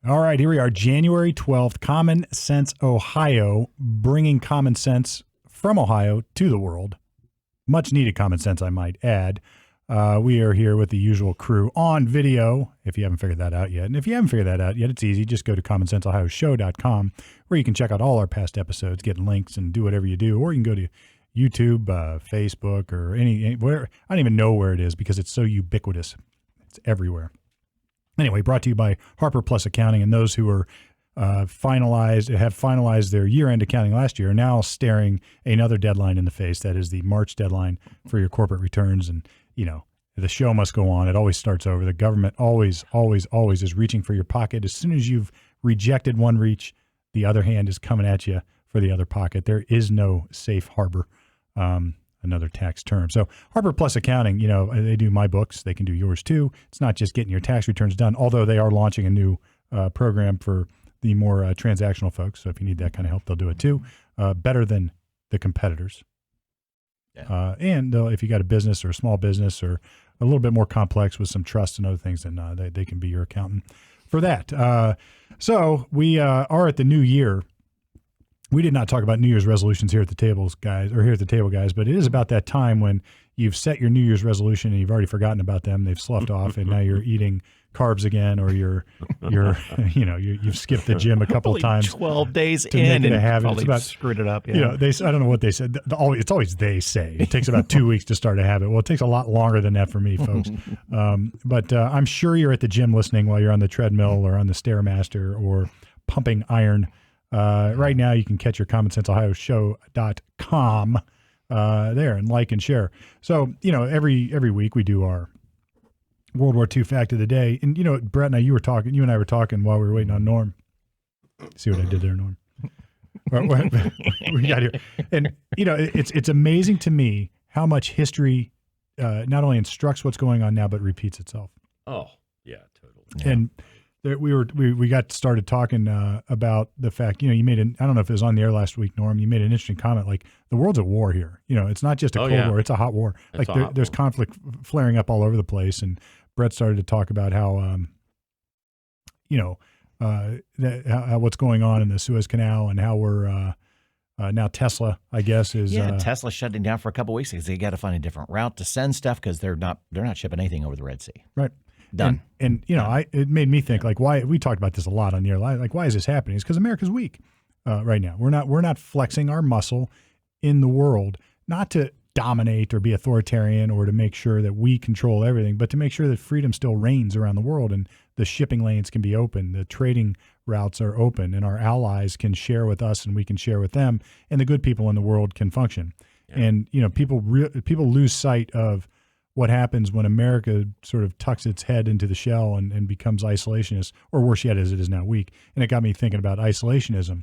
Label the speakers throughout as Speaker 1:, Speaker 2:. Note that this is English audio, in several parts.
Speaker 1: All right, here we are, January 12th, Common Sense, Ohio, bringing common sense from Ohio to the world. Much needed common sense, I might add. We are here with the usual crew on video, if you haven't figured that out yet. And if you haven't figured that out yet, it's easy. Just go to commonsenseohioshow.com, where you can check out all our past episodes, get links, and do whatever you do. Or you can go to YouTube, Facebook, or where I don't even know where it is because it's so ubiquitous. It's everywhere. Anyway, brought to you by Harper Plus Accounting, and those who are have finalized their year-end accounting last year are now staring another deadline in the face. That is the March deadline for your corporate returns. And, the show must go on. It always starts over. The government always is reaching for your pocket. As soon as you've rejected one reach, the other hand is coming at you for the other pocket. There is no safe harbor. Another tax term. So Harper Plus Accounting, they do my books. They can do yours too. It's not just getting your tax returns done, although they are launching a new program for the more transactional folks. So if you need that kind of help, they'll do it too. Better than the competitors. Yeah. And if you got a business or a small business or a little bit more complex with some trust and other things, then they can be your accountant for that. So we are at the new year. We did not talk about New Year's resolutions here at the table, guys, but it is about that time when you've set your New Year's resolution and you've already forgotten about them. They've sloughed off, and now you're eating carbs again, or you've skipped the gym a couple of times.
Speaker 2: 12 days
Speaker 1: to
Speaker 2: in
Speaker 1: make it a
Speaker 2: and
Speaker 1: habit.
Speaker 2: probably
Speaker 1: It's about,
Speaker 2: screwed it up. Yeah.
Speaker 1: I don't know what they said. It's always they say. It takes about 2 weeks to start a habit. Well, it takes a lot longer than that for me, folks. But I'm sure you're at the gym listening while you're on the treadmill or on the Stairmaster or pumping iron. Right now, you can catch your commonsenseohioshow.com there and like and share. So, every week we do our World War II fact of the day. And, Brett and I were talking while we were waiting on Norm. See what I did there, Norm? We got here. And, it's amazing to me how much history not only instructs what's going on now, but repeats itself.
Speaker 3: Oh, yeah, totally.
Speaker 1: Yeah. And we got started talking about the fact, you made I don't know if it was on the air last week, Norm, you made an interesting comment, like the world's at war here. It's not just a cold war, it's a hot war. It's like there's conflict flaring up all over the place. And Brett started to talk about how, how what's going on in the Suez Canal and how we're now Tesla, I guess, is
Speaker 2: Tesla shutting down for a couple of weeks because they got to find a different route to send stuff because they're not shipping anything over the Red Sea.
Speaker 1: Right.
Speaker 2: Done.
Speaker 1: And it made me think, like, why we talked about this a lot on the air. Like, why is this happening? It's because America's weak right now. We're not flexing our muscle in the world, not to dominate or be authoritarian or to make sure that we control everything, but to make sure that freedom still reigns around the world and the shipping lanes can be open, the trading routes are open, and our allies can share with us and we can share with them, and the good people in the world can function. Yeah. And people lose sight of what happens when America sort of tucks its head into the shell and becomes isolationist, or worse yet, as it is now, weak. And it got me thinking about isolationism.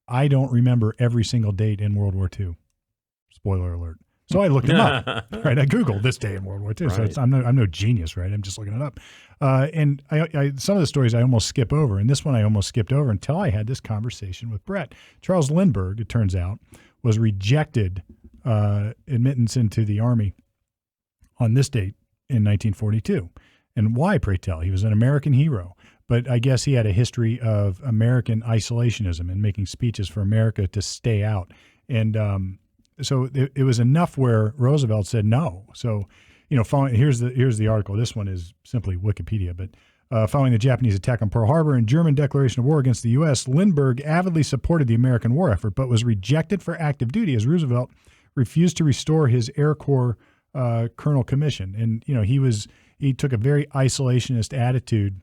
Speaker 1: I don't remember every single date in World War II. Spoiler alert. So I looked them up, right? I Googled this day in World War II. Right. So I'm no genius, right? I'm just looking it up. And I some of the stories I almost skip over, and this one I almost skipped over until I had this conversation with Brett. Charles Lindbergh, it turns out, was rejected admittance into the Army on this date in 1942. And why, pray tell? He was an American hero, but I guess he had a history of American isolationism and making speeches for America to stay out. And so it was enough where Roosevelt said no. So, here's the article. This one is simply Wikipedia, but following the Japanese attack on Pearl Harbor and German declaration of war against the U.S., Lindbergh avidly supported the American war effort, but was rejected for active duty as Roosevelt refused to restore his Air Corps colonel commission. And, he took a very isolationist attitude.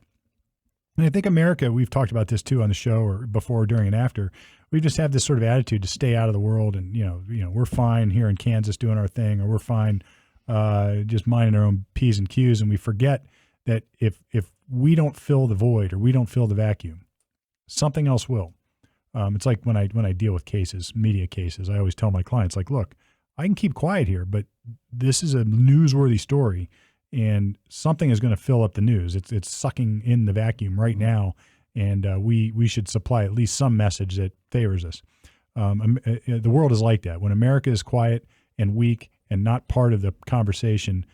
Speaker 1: And I think America, we've talked about this too on the show or before, during, and after. We just have this sort of attitude to stay out of the world, and we're fine here in Kansas doing our thing, or we're fine just minding our own P's and Q's, and we forget that if we don't fill the void or we don't fill the vacuum, something else will. It's like when I deal with cases, media cases, I always tell my clients, like, look, I can keep quiet here, but this is a newsworthy story, and something is going to fill up the news. It's sucking in the vacuum right now. And we should supply at least some message that favors us. The world is like that. When America is quiet and weak and not part of the conversation,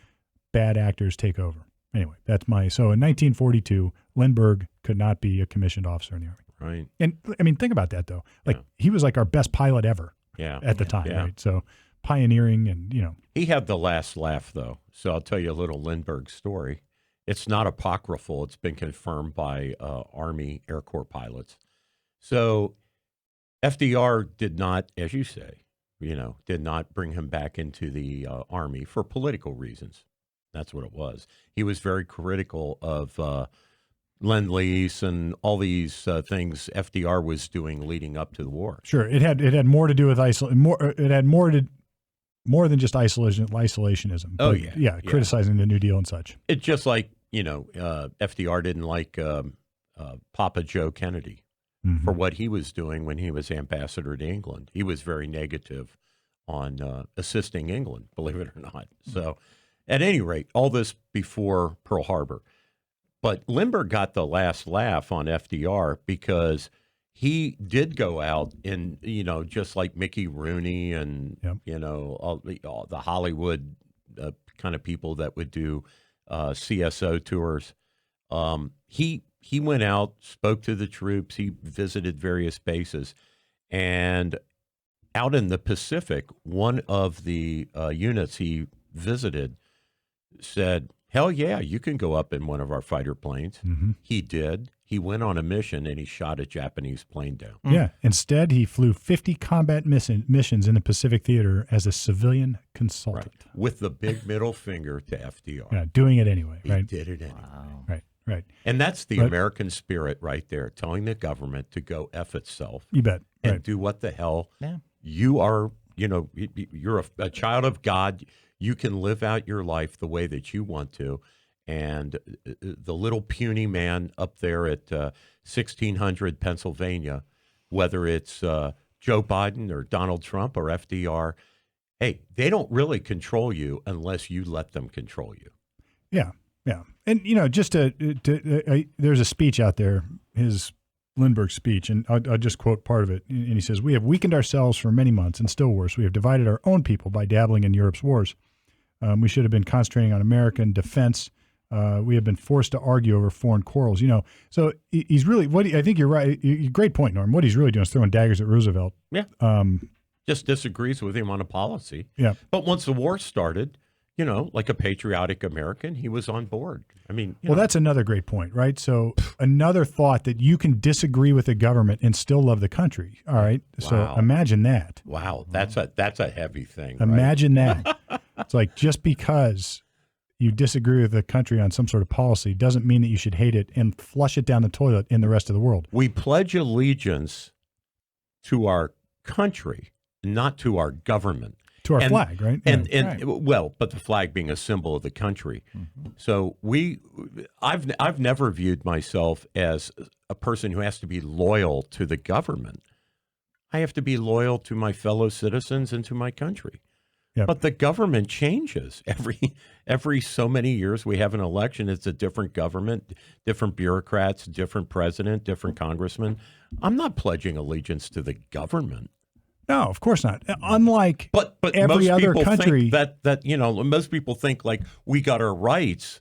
Speaker 1: bad actors take over. anyway, that's so in 1942, Lindbergh could not be a commissioned officer in the Army.
Speaker 3: Right.
Speaker 1: And I mean, think about that though. Like he was like our best pilot ever at the time, right? So pioneering and,
Speaker 3: He had the last laugh, though. So I'll tell you a little Lindbergh story. It's not apocryphal. It's been confirmed by Army Air Corps pilots. So FDR did not, as you say, did not bring him back into the Army for political reasons. That's what it was. He was very critical of Lend-Lease and all these things FDR was doing leading up to the war.
Speaker 1: Sure, it had more to do with it had more than just isolationism.
Speaker 3: Oh,
Speaker 1: but, criticizing the New Deal and such.
Speaker 3: It's just like FDR didn't like Papa Joe Kennedy for what he was doing when he was ambassador to England. He was very negative on assisting England, believe it or not. So, at any rate, all this before Pearl Harbor. But Lindbergh got the last laugh on FDR because he did go out and, just like Mickey Rooney and, all the Hollywood kind of people that would do CSO tours. He went out, spoke to the troops. He visited various bases. And out in the Pacific, one of the units he visited said, hell yeah, you can go up in one of our fighter planes. Mm-hmm. He did. He went on a mission and he shot a Japanese plane down.
Speaker 1: Yeah. Instead, he flew 50 combat missions in the Pacific Theater as a civilian consultant.
Speaker 3: Right. With the big middle finger to FDR.
Speaker 1: Yeah, doing it anyway.
Speaker 3: He did it anyway.
Speaker 1: Wow. Right.
Speaker 3: And that's the American spirit right there, telling the government to go F itself.
Speaker 1: You bet.
Speaker 3: And do what the hell you are. You're a child of God. You can live out your life the way that you want to. And the little puny man up there at 1600 Pennsylvania, whether it's Joe Biden or Donald Trump or FDR, hey, they don't really control you unless you let them control you.
Speaker 1: Yeah. And, just there's a speech out there, his Lindbergh speech, and I'll just quote part of it. And he says, "We have weakened ourselves for many months, and still worse, we have divided our own people by dabbling in Europe's wars. We should have been concentrating on American defense. We have been forced to argue over foreign quarrels." So he's really I think you're right. Great point, Norm. What he's really doing is throwing daggers at Roosevelt.
Speaker 3: Yeah. Just disagrees with him on a policy.
Speaker 1: Yeah.
Speaker 3: But once the war started, like a patriotic American, he was on board. I mean,
Speaker 1: that's another great point, right? So another thought that you can disagree with the government and still love the country. All right. Wow. So imagine that.
Speaker 3: Wow. That's a heavy thing.
Speaker 1: Imagine that. It's like just because you disagree with the country on some sort of policy doesn't mean that you should hate it and flush it down the toilet in the rest of the world.
Speaker 3: We pledge allegiance to our country, not to our government.
Speaker 1: To our flag, right?
Speaker 3: But the flag being a symbol of the country. Mm-hmm. So I've never viewed myself as a person who has to be loyal to the government. I have to be loyal to my fellow citizens and to my country. Yep. But the government changes every so many years. We have an election. It's a different government, different bureaucrats, different president, different congressman. I'm not pledging allegiance to the government.
Speaker 1: No, of course not. Unlike
Speaker 3: but
Speaker 1: every other country,
Speaker 3: that most people think like we got our rights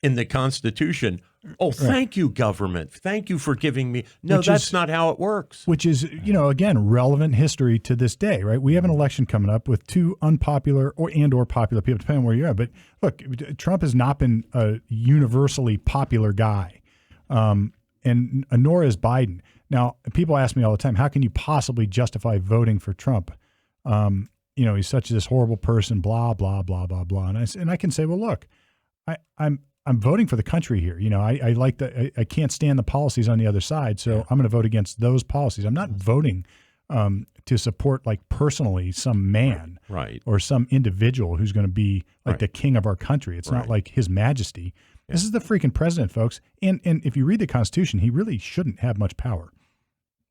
Speaker 3: in the Constitution. Oh, thank you, government. Thank you for giving me. No, that's not how it works.
Speaker 1: Which is, again, relevant history to this day, right? We have an election coming up with two unpopular or popular people, depending on where you're at. But look, Trump has not been a universally popular guy, and nor is Biden. Now, people ask me all the time, how can you possibly justify voting for Trump? He's such this horrible person, blah, blah, blah, blah, blah. And I can say, well, look, I'm voting for the country here. I can't stand the policies on the other side, so I'm going to vote against those policies. I'm not voting to support, like, personally some man or some individual who's going to be like the king of our country. It's not like His Majesty. Yeah. This is the freaking president, folks. And if you read the Constitution, he really shouldn't have much power.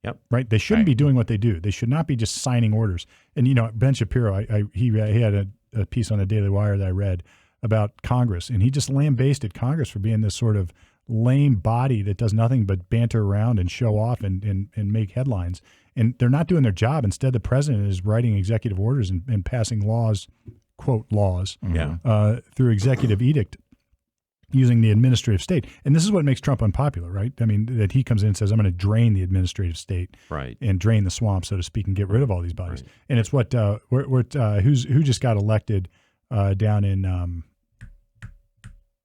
Speaker 3: Yep.
Speaker 1: Right. They shouldn't be doing what they do. They should not be just signing orders. And, Ben Shapiro, he had a piece on the Daily Wire that I read about Congress, and he just lambasted Congress for being this sort of lame body that does nothing but banter around and show off and make headlines. And they're not doing their job. Instead, the president is writing executive orders and passing laws, quote, laws, through executive edict. using the administrative state. And this is what makes Trump unpopular, right? I mean, that he comes in and says, I'm going to drain the administrative state and drain the swamp, so to speak, and get rid of all these bodies.
Speaker 3: Right.
Speaker 1: And it's what, who just got elected down in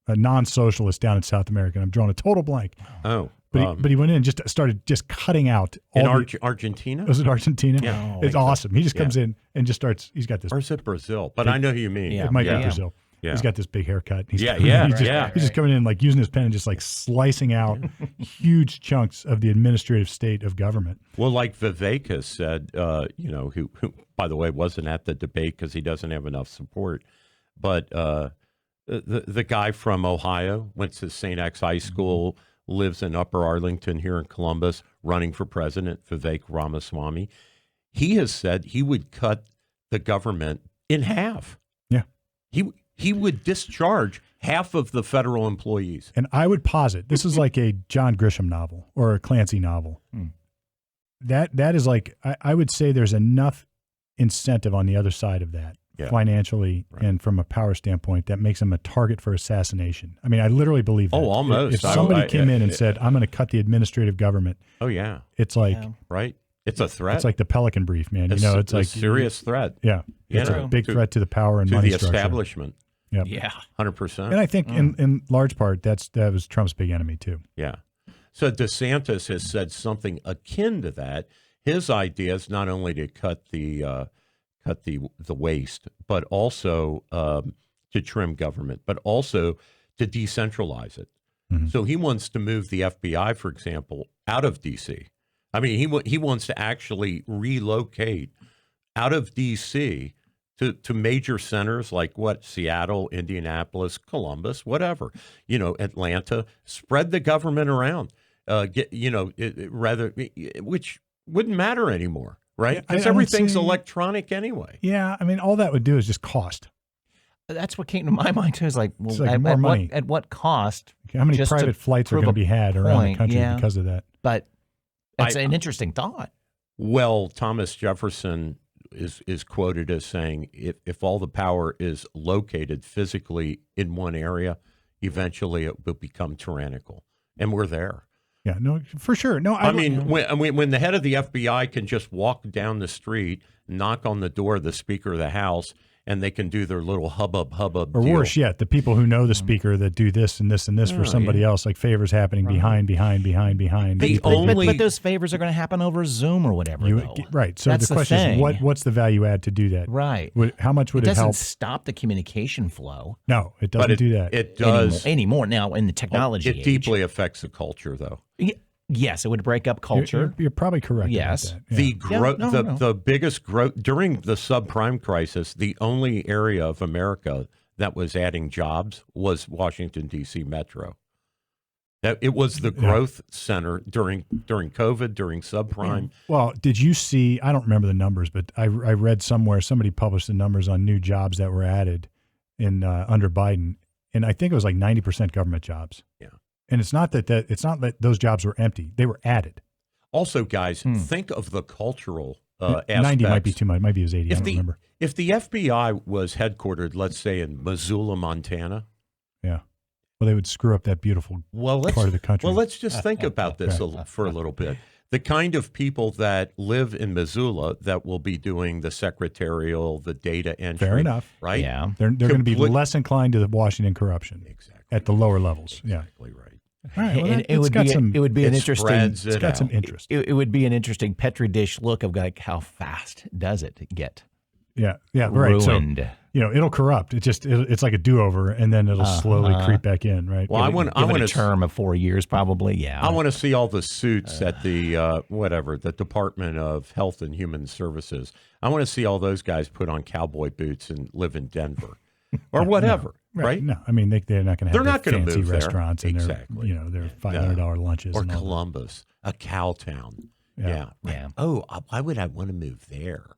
Speaker 1: a non-socialist down in South America. And I'm drawing a total blank.
Speaker 3: Oh.
Speaker 1: But he went in and just started cutting out all
Speaker 3: Argentina?
Speaker 1: Was it Argentina?
Speaker 3: Yeah.
Speaker 1: It's awesome. He just comes in and just starts, he's got this.
Speaker 3: Or is it Brazil? But I know who you mean.
Speaker 1: It might be Brazil.
Speaker 3: Yeah.
Speaker 1: He's got this big haircut. He's
Speaker 3: He's
Speaker 1: just coming in, like using his pen and just like slicing out huge chunks of the administrative state of government.
Speaker 3: Well, like Vivek has said, who by the way wasn't at the debate because he doesn't have enough support, but the guy from Ohio went to St. X High School, lives in Upper Arlington here in Columbus, running for president, Vivek Ramaswamy. He has said he would cut the government in half.
Speaker 1: Yeah.
Speaker 3: He would discharge half of the federal employees.
Speaker 1: And I would posit, this is like a John Grisham novel or a Clancy novel. That is like, I would say there's enough incentive on the other side of that, financially and from a power standpoint, that makes him a target for assassination. I mean, I literally believe that.
Speaker 3: Oh, almost.
Speaker 1: If somebody came in and said, I'm going to cut the administrative government.
Speaker 3: Oh, yeah.
Speaker 1: It's like.
Speaker 3: Right. It's a threat.
Speaker 1: It's like the Pelican Brief, man.
Speaker 3: It's
Speaker 1: it's like
Speaker 3: a serious threat.
Speaker 1: Yeah. It's a big threat to the power and money structure.
Speaker 3: To the establishment.
Speaker 1: Yep.
Speaker 2: Yeah.
Speaker 3: 100%.
Speaker 1: And I think in large part, that was Trump's big enemy, too.
Speaker 3: Yeah. So DeSantis has said something akin to that. His idea is not only to cut the waste, but also to trim government, but also to decentralize it. Mm-hmm. So he wants to move the FBI, for example, out of D.C. I mean, he wants to actually relocate out of D.C. to major centers like Seattle, Indianapolis, Columbus, whatever, Atlanta. Spread the government around, which wouldn't matter anymore, right? Because everything's electronic anyway.
Speaker 1: Yeah, I mean, all that would do is just cost.
Speaker 2: That's what came to my mind too. Is like, well,
Speaker 1: more money.
Speaker 2: At what cost?
Speaker 1: How many private flights are going to be had around the country because of that?
Speaker 2: But that's an interesting thought.
Speaker 3: Well, Thomas Jefferson is quoted as saying, if all the power is located physically in one area, eventually it will become tyrannical. And we're there.
Speaker 1: Yeah, no, for sure. No,
Speaker 3: I mean, when the head of the FBI can just walk down the street, knock on the door of the Speaker of the House, and they can do their little hubbub
Speaker 1: or
Speaker 3: deal.
Speaker 1: Worse yet, the people who know the Speaker that do this and this and this for somebody else, like favors happening behind.
Speaker 2: But those favors are going to happen over Zoom or whatever.
Speaker 1: Right. So
Speaker 2: that's
Speaker 1: the question is, what's the value add to do that?
Speaker 2: Right.
Speaker 1: How much would it help?
Speaker 2: It doesn't stop the communication flow.
Speaker 1: No, it doesn't do that.
Speaker 3: It does
Speaker 2: anymore now in the technology
Speaker 3: age. It deeply affects the culture, though.
Speaker 2: Yes, it would break up culture.
Speaker 1: You're probably correct.
Speaker 2: Yes.
Speaker 1: About that.
Speaker 3: The biggest growth during the subprime crisis, the only area of America that was adding jobs was Washington, D.C. Metro. That it was the growth center during COVID, during subprime.
Speaker 1: Well, did you see? I don't remember the numbers, but I read somewhere somebody published the numbers on new jobs that were added in under Biden, and I think it was like 90% government jobs. Yeah. And it's not that those jobs were empty; they were added.
Speaker 3: Also, guys, think of the cultural aspects.
Speaker 1: 90 might be too much. It might be as 80. I don't remember.
Speaker 3: If the FBI was headquartered, let's say in Missoula, Montana,
Speaker 1: well, they would screw up that beautiful part of the country.
Speaker 3: Well, let's just think about this for a little bit. The kind of people that live in Missoula that will be doing the secretarial, the data entry.
Speaker 1: Fair enough.
Speaker 3: Right?
Speaker 2: Yeah.
Speaker 1: They're going to be less inclined to the Washington corruption.
Speaker 3: Exactly.
Speaker 1: At the lower levels.
Speaker 3: Exactly right.
Speaker 1: All right, well,
Speaker 2: and it would be an interesting.
Speaker 1: It's got some interest.
Speaker 2: It would be an interesting Petri dish look of like how fast does it get?
Speaker 1: Yeah, right.
Speaker 2: Ruined.
Speaker 1: So, it'll corrupt. It's like a do-over, and then it'll slowly creep back in, right?
Speaker 3: Well, I want
Speaker 2: a term of 4 years, probably. Yeah.
Speaker 3: I want to see all the suits at the the Department of Health and Human Services. I want to see all those guys put on cowboy boots and live in Denver, or whatever.
Speaker 1: No,
Speaker 3: right?
Speaker 1: No, I mean they're not going to have fancy
Speaker 3: move
Speaker 1: restaurants and their $500 lunches
Speaker 3: or
Speaker 1: and all
Speaker 3: Columbus, a cow town. Yeah. Oh, why would I want to move there?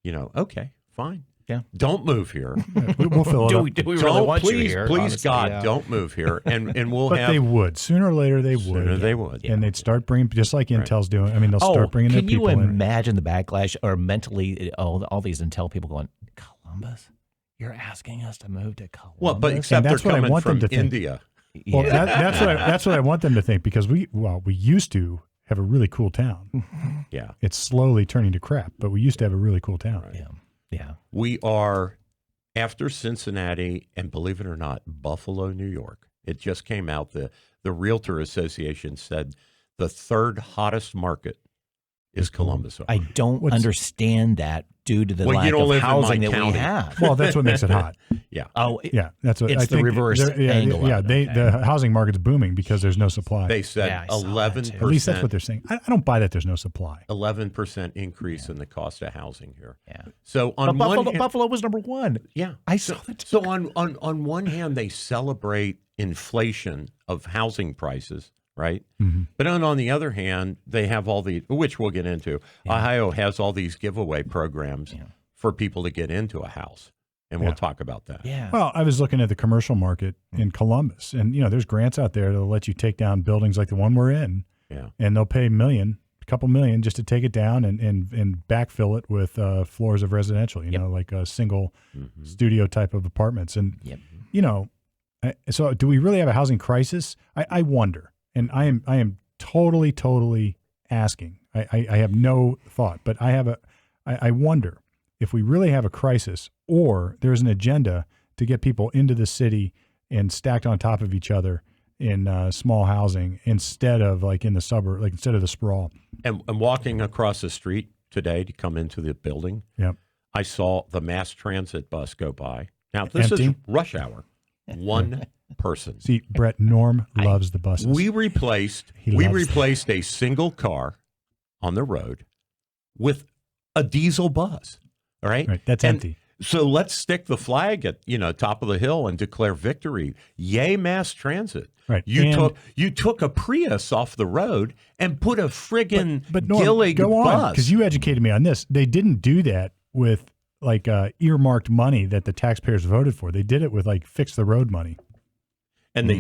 Speaker 3: Okay, fine.
Speaker 2: Yeah.
Speaker 3: Don't move here.
Speaker 1: We'll fill it up.
Speaker 2: Do we really want you here?
Speaker 3: Please,
Speaker 2: honestly,
Speaker 3: God, don't move here. And we'll
Speaker 1: but they would. Sooner or later, they would.
Speaker 3: Sooner they would.
Speaker 1: And they'd start bringing, just like Intel's doing. I mean, they'll start bringing their people in.
Speaker 2: Can you imagine the backlash or mentally all these Intel people going, Columbus? You're asking us to move to Columbus?
Speaker 3: Well, but except they're coming from India.
Speaker 1: Well, that's what I want them to think, because we used to have a really cool town.
Speaker 3: Yeah.
Speaker 1: It's slowly turning to crap, but we used to have a really cool town.
Speaker 2: Yeah. Yeah.
Speaker 3: We are, after Cincinnati and, believe it or not, Buffalo, New York. It just came out. The Realtor Association said the third hottest market is Columbus.
Speaker 2: I don't understand that due to the
Speaker 3: Well,
Speaker 2: lack
Speaker 3: you don't
Speaker 2: of
Speaker 3: live in my
Speaker 2: housing that we
Speaker 3: county.
Speaker 2: have.
Speaker 1: Well, that's what makes it hot.
Speaker 3: Yeah.
Speaker 2: Oh,
Speaker 1: Yeah, that's what
Speaker 2: it's
Speaker 1: I
Speaker 2: the
Speaker 1: think.
Speaker 2: reverse
Speaker 1: Yeah,
Speaker 2: angle.
Speaker 1: yeah.
Speaker 2: of it, okay.
Speaker 1: The housing market's booming because there's no supply.
Speaker 3: They said
Speaker 2: Yeah, I saw that
Speaker 3: 11%.
Speaker 2: too.
Speaker 1: At least that's what they're saying. I don't buy that there's no supply.
Speaker 3: 11% increase in the cost of housing here.
Speaker 2: Yeah.
Speaker 3: So on
Speaker 2: But
Speaker 3: one hand,
Speaker 2: Buffalo was number one.
Speaker 3: yeah,
Speaker 2: I saw that.
Speaker 3: So on one hand, they celebrate inflation of housing prices, right?
Speaker 1: Mm-hmm.
Speaker 3: But on the other hand, they have all the, which we'll get into. Ohio has all these giveaway programs for people to get into a house, and we'll talk about that.
Speaker 2: Yeah.
Speaker 1: Well, I was looking at the commercial market in Columbus, and there's grants out there that'll let you take down buildings like the one we're in, and they'll pay a couple million just to take it down and backfill it with floors of residential, like a single studio type of apartments. And so do we really have a housing crisis? I wonder, and I am totally asking. I have no thought, but I wonder if we really have a crisis, or there's an agenda to get people into the city and stacked on top of each other in small housing instead of like in the suburb, like instead of the sprawl.
Speaker 3: And walking across the street today to come into the building, I saw the mass transit bus go by. Now, this is rush hour. One person.
Speaker 1: See, Brett, Norm loves the buses.
Speaker 3: We replaced a single car on the road with a diesel bus. All right?
Speaker 1: Right, that's empty.
Speaker 3: So let's stick the flag at top of the hill and declare victory. Yay, mass transit!
Speaker 1: Right.
Speaker 3: You took a Prius off the road and put a friggin'
Speaker 1: but Norm,
Speaker 3: Gillig
Speaker 1: go on,
Speaker 3: bus.
Speaker 1: because you educated me on this. They didn't do that with like earmarked money that the taxpayers voted for. They did it with like fix the road money.
Speaker 3: And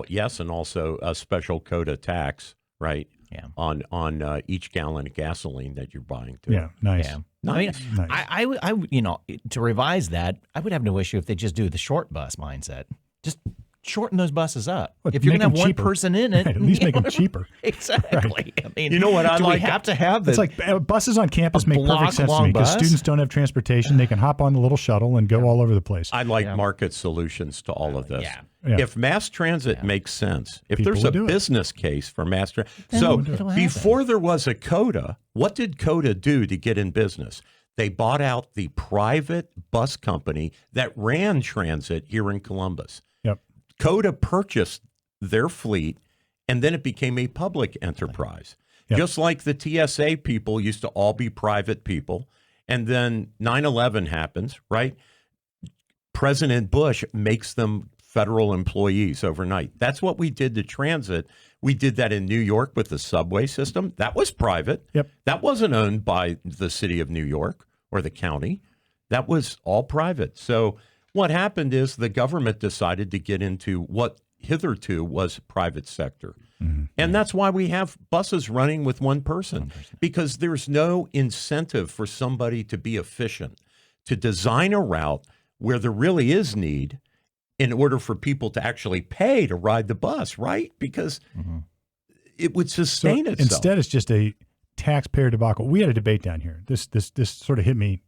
Speaker 3: yes, and also a special CODA tax, right? Yeah. On each gallon of gasoline that you're buying too.
Speaker 1: Yeah, nice.
Speaker 2: Yeah.
Speaker 3: Nice.
Speaker 2: I mean, I to revise that, I would have no issue if they just do the short bus mindset. Just shorten those buses up.
Speaker 1: Well,
Speaker 2: if you're going to have one
Speaker 1: cheaper.
Speaker 2: person in it,
Speaker 1: Right, at least make them cheaper.
Speaker 2: Exactly.
Speaker 1: Right.
Speaker 2: I mean,
Speaker 3: you know what I
Speaker 2: do
Speaker 3: like?
Speaker 2: we have to have this?
Speaker 1: It's like buses on campus make perfect sense to me because students don't have transportation. They can hop on the little shuttle and go all over the place.
Speaker 3: I like market solutions to all of this.
Speaker 2: Yeah.
Speaker 3: If mass transit makes sense, if
Speaker 1: People
Speaker 3: there's
Speaker 1: will
Speaker 3: a
Speaker 1: do it.
Speaker 3: business case for mass transit.
Speaker 2: Then
Speaker 3: So
Speaker 2: it'll
Speaker 3: before there was a CODA, what did CODA do to get in business? They bought out the private bus company that ran transit here in Columbus.
Speaker 1: Yep.
Speaker 3: CODA purchased their fleet, and then it became a public enterprise.
Speaker 1: Yep.
Speaker 3: Just like the TSA people used to all be private people. And then 9/11 happens, right? President Bush makes them federal employees overnight. That's what we did to transit. We did that in New York with the subway system. That was private.
Speaker 1: Yep.
Speaker 3: That wasn't owned by the city of New York or the county. That was all private. So what happened is the government decided to get into what hitherto was private sector. Mm-hmm. And that's why we have buses running with one person, because there's no incentive for somebody to be efficient, to design a route where there really is need in order for people to actually pay to ride the bus, right? Because it would sustain itself.
Speaker 1: Instead, it's just a taxpayer debacle. We had a debate down here. This sort of hit me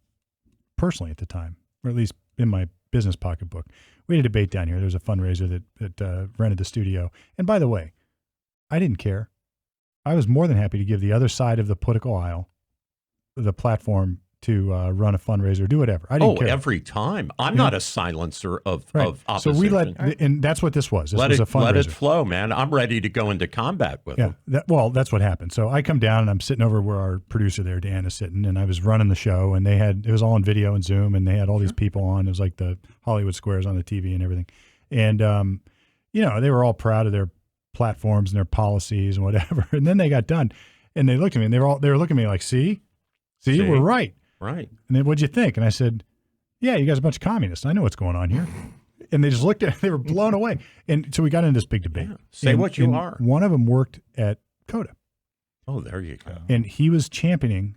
Speaker 1: personally at the time, or at least in my business pocketbook. We had a debate down here. There was a fundraiser that rented the studio. And by the way, I didn't care. I was more than happy to give the other side of the political aisle the platform to run a fundraiser, do whatever. I didn't care.
Speaker 3: Every time. I'm not a silencer of opposition.
Speaker 1: So we and that's what this was. This was a fundraiser.
Speaker 3: Let it flow, man. I'm ready to go into combat with them.
Speaker 1: That's what happened. So I come down and I'm sitting over where our producer there, Dan, is sitting, and I was running the show, and it was all on video and Zoom, and they had all these people on. It was like the Hollywood Squares on the TV and everything. And, they were all proud of their platforms and their policies and whatever. And then they got done, and they looked at me, and they were looking at me like, see, we're right.
Speaker 3: Right.
Speaker 1: And then what'd you think? And I said, yeah, you guys are a bunch of communists. I know what's going on here. And they just looked at it. They were blown away. And so we got into this big debate.
Speaker 3: Yeah. Say what you are.
Speaker 1: One of them worked at CODA.
Speaker 3: Oh, there you go.
Speaker 1: And he was championing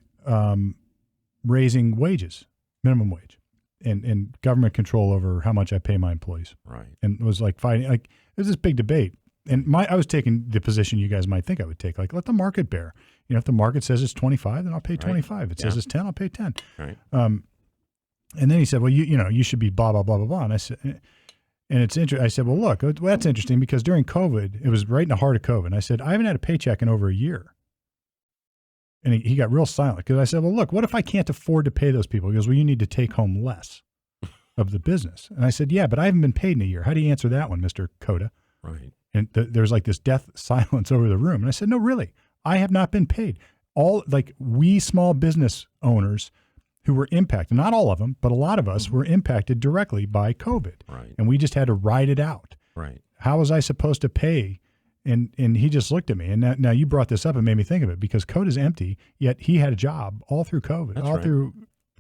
Speaker 1: raising wages, minimum wage, and government control over how much I pay my employees.
Speaker 3: Right.
Speaker 1: And it was like fighting. Like there's this big debate. And I was taking the position you guys might think I would take, like, let the market bear. You know, if the market says it's 25, then I'll pay 25. If it says it's 10, I'll pay 10.
Speaker 3: Right.
Speaker 1: And then he said, well, you should be blah, blah, blah, blah, blah. And I said, and it's interesting. I said, well, look, that's interesting because during COVID, it was right in the heart of COVID. And I said, I haven't had a paycheck in over a year. And he got real silent because I said, well, look, what if I can't afford to pay those people? He goes, well, you need to take home less of the business. And I said, yeah, but I haven't been paid in a year. How do you answer that one, Mr. Coda?
Speaker 3: Right.
Speaker 1: And there's like this death silence over the room. And I said, no, really, I have not been paid. We small business owners who were impacted, not all of them, but a lot of us were impacted directly by COVID.
Speaker 3: Right.
Speaker 1: And we just had to ride it out.
Speaker 3: Right.
Speaker 1: How was I supposed to pay? And he just looked at me. And now you brought this up and made me think of it because Coda's empty, yet he had a job all through COVID, through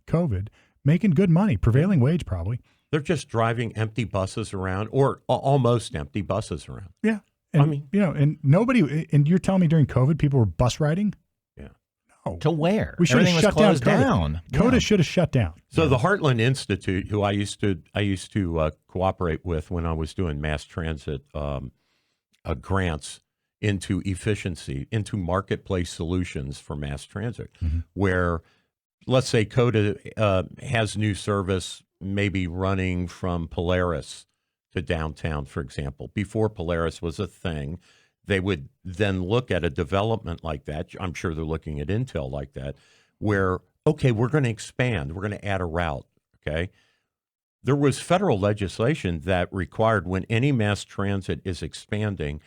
Speaker 1: COVID, making good money, prevailing wage probably.
Speaker 3: They're just driving empty buses around or almost empty buses around.
Speaker 1: Yeah. And,
Speaker 3: I mean,
Speaker 1: and nobody, and you're telling me during COVID, people were bus riding?
Speaker 3: Yeah.
Speaker 1: No.
Speaker 2: To where?
Speaker 1: We should have shut
Speaker 2: closed
Speaker 1: down. Coda should have shut down.
Speaker 3: So the Heartland Institute, who I used to cooperate with when I was doing mass transit grants into efficiency, into marketplace solutions for mass transit, where let's say Coda has new service maybe running from Polaris to downtown, for example. Before Polaris was a thing, they would then look at a development like that. I'm sure they're looking at Intel like that, where, okay, we're going to expand. We're going to add a route, okay? There was federal legislation that required when any mass transit is expanding,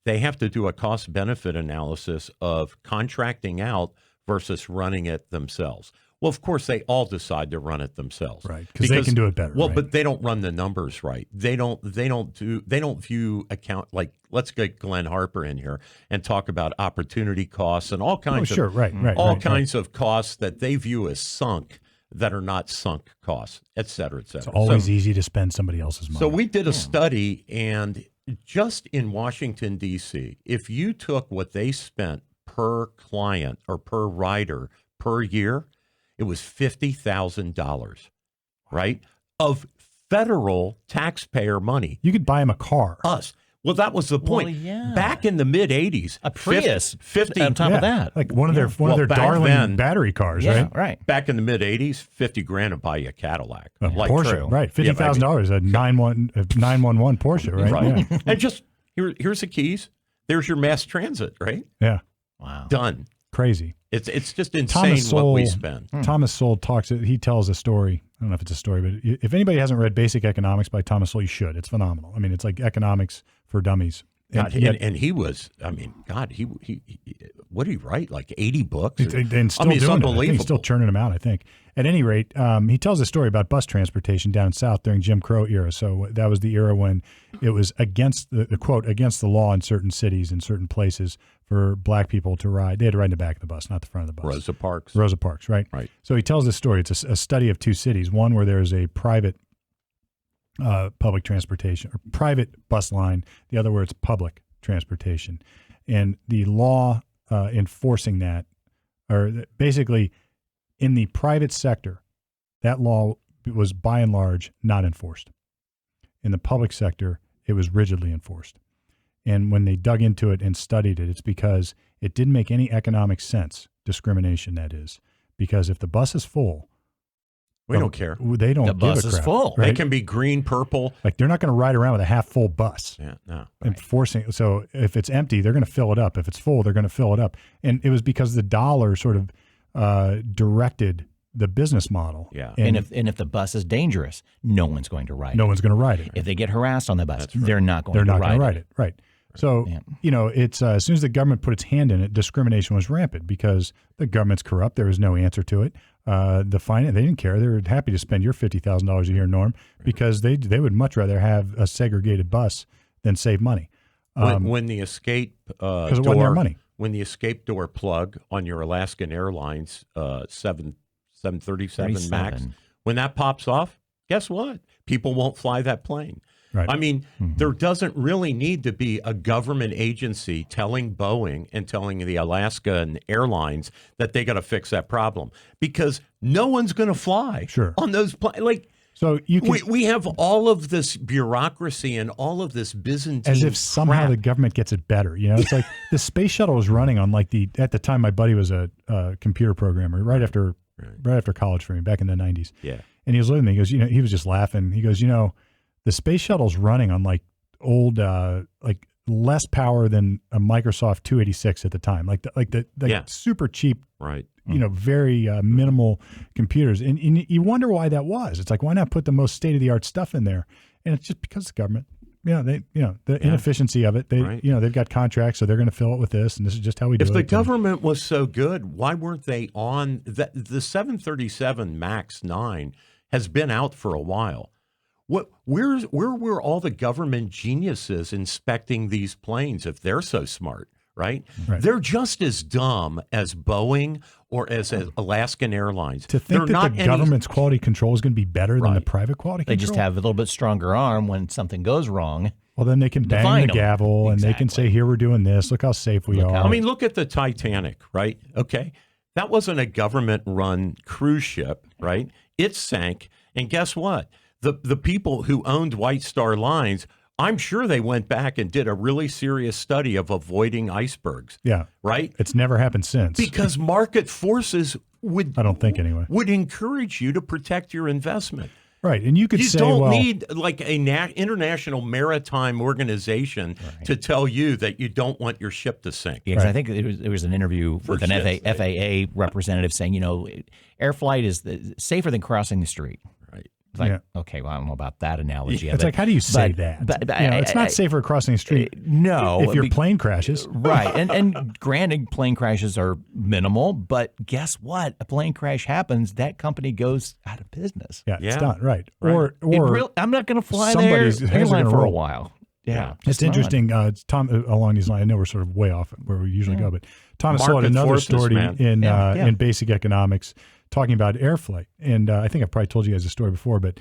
Speaker 3: they have to do a cost-benefit analysis of contracting out versus running it themselves. Well, of course, they all decide to run it themselves,
Speaker 1: right? Because they can do it better.
Speaker 3: Well,
Speaker 1: right?
Speaker 3: But they don't run the numbers right. They don't view account like. Let's get Glenn Harper in here and talk about opportunity costs and all kinds of kinds of costs that they view as sunk that are not sunk costs, et cetera, et cetera.
Speaker 1: It's always easy to spend somebody else's money.
Speaker 3: So we did a study, and just in Washington D.C., if you took what they spent per client or per rider per year, it was $50,000, right, of federal taxpayer money.
Speaker 1: You could buy him a car.
Speaker 3: Us. Well, that was the point.
Speaker 2: Well, yeah.
Speaker 3: Back in the mid '80s,
Speaker 2: a Prius,
Speaker 3: 50
Speaker 2: on top of that,
Speaker 1: like one of their darling battery cars,
Speaker 2: yeah,
Speaker 1: right?
Speaker 2: Right.
Speaker 3: Back in the mid '80s, $50,000 to buy a Cadillac, like
Speaker 1: Porsche,
Speaker 3: true.
Speaker 1: right? $50,000, a 911 Porsche, right?
Speaker 3: Right.
Speaker 1: Yeah.
Speaker 3: And just here's the keys. There's your mass transit, right?
Speaker 1: Yeah.
Speaker 2: Wow.
Speaker 3: Done.
Speaker 1: Crazy.
Speaker 3: It's just insane what we spend.
Speaker 1: Thomas Sowell he tells a story. I don't know if it's a story, but if anybody hasn't read Basic Economics by Thomas Sowell, you should. It's phenomenal. I mean, it's like economics for dummies.
Speaker 3: And he was, I mean, God, he what did he write? Like 80 books?
Speaker 1: And still
Speaker 3: it's
Speaker 1: doing
Speaker 3: unbelievable.
Speaker 1: It. He's still churning them out, I think. At any rate, he tells a story about bus transportation down South during Jim Crow era. So that was the era when it was against the quote, against the law in certain cities and certain places for black people to ride. They had to ride in the back of the bus, not the front of the bus.
Speaker 3: Rosa Parks,
Speaker 1: right?
Speaker 3: Right.
Speaker 1: So he tells this story. It's a study of two cities, one where there's a private public transportation or private bus line, the other where it's public transportation. And the law enforcing that, or basically in the private sector, that law was by and large not enforced. In the public sector, it was rigidly enforced. And when they dug into it and studied it, it's because it didn't make any economic sense, discrimination that is. Because if the bus is full,
Speaker 3: we don't care.
Speaker 1: They don't
Speaker 2: the
Speaker 1: give a crap.
Speaker 2: bus is full.
Speaker 1: Right?
Speaker 3: They can be green, purple.
Speaker 1: Like they're not going to ride around with a half full bus.
Speaker 3: Yeah, no.
Speaker 1: Enforcing. So if it's empty, they're going to fill it up. If it's full, they're going to fill it up. And it was because the dollar sort of directed the business model.
Speaker 3: Yeah.
Speaker 2: And if the bus is dangerous, no one's going to ride it.
Speaker 1: No one's going to ride it.
Speaker 2: If they get harassed on the bus,
Speaker 3: That's right.
Speaker 2: they're not going to ride it.
Speaker 1: Right. So, it's as soon as the government put its hand in it, discrimination was rampant because the government's corrupt. There was no answer to it. They didn't care. They were happy to spend your $50,000 a year, Norm, because they would much rather have a segregated bus than save money.
Speaker 3: When the escape door,
Speaker 1: it wasn't their money.
Speaker 3: When the escape door plug on your Alaskan Airlines 737 MAX, when that pops off, guess what? People won't fly that plane.
Speaker 1: Right.
Speaker 3: I mean, there doesn't really need to be a government agency telling Boeing and telling the Alaskan Airlines that they got to fix that problem because no one's going to fly
Speaker 1: Sure.
Speaker 3: on those planes. Like,
Speaker 1: So you can,
Speaker 3: we have all of this bureaucracy and all of this Byzantine
Speaker 1: as if somehow
Speaker 3: crap.
Speaker 1: the government gets it better. You know, it's like the space shuttle was running on like at the time my buddy was a computer programmer right after college for me back in the 90s.
Speaker 3: Yeah.
Speaker 1: And he was looking at me, he goes, he was just laughing. He goes, the space shuttle's running on like old, like less power than a Microsoft 286 at the time, like the super cheap,
Speaker 3: right.
Speaker 1: Very minimal computers. And you wonder why that was. It's like, why not put the most state-of-the-art stuff in there? And it's just because the government, the inefficiency of it. They've got contracts, so they're going to fill it with this, and this is just how we do it.
Speaker 3: If the government was so good, why weren't they on the 737 MAX 9 has been out for a while. Where were all the government geniuses inspecting these planes if they're so smart? Right? They're just as dumb as Boeing or as Alaskan Airlines.
Speaker 1: To think that the government's quality control is going to be better than the private quality control.
Speaker 2: They just have a little bit stronger arm when something goes wrong.
Speaker 1: Well, then they can bang the gavel and they can say, here, we're doing this. Look how safe we are.
Speaker 3: I mean, look at the Titanic, right? Okay. That wasn't a government-run cruise ship, right? It sank. And guess what? The people who owned White Star Lines, I'm sure they went back and did a really serious study of avoiding icebergs.
Speaker 1: Yeah.
Speaker 3: Right?
Speaker 1: It's never happened since.
Speaker 3: Because market forces would,
Speaker 1: I don't think anyway,
Speaker 3: would encourage you to protect your investment.
Speaker 1: Right. And you could say,
Speaker 3: don't need like an international maritime organization to tell you that you don't want your ship to sink.
Speaker 2: Yeah, I think there was an interview with an FAA representative saying, air flight is safer than crossing the street.
Speaker 3: Right.
Speaker 2: It's like, okay, well, I don't know about that analogy.
Speaker 1: It's like, how do you say that?
Speaker 2: But
Speaker 1: it's not safer crossing the street.
Speaker 2: No.
Speaker 1: If your plane crashes.
Speaker 2: Right. And granted, plane crashes are minimal, but guess what? A plane crash happens, that company goes out of business.
Speaker 1: Yeah, it's done. Right.
Speaker 2: Or I'm not going to fly there airline for a while. Yeah.
Speaker 1: It's interesting. Tom, along these lines, I know we're sort of way off where we usually go, but Thomas Sowell had another story in basic economics talking about air flight. And I think I've probably told you guys the story before, but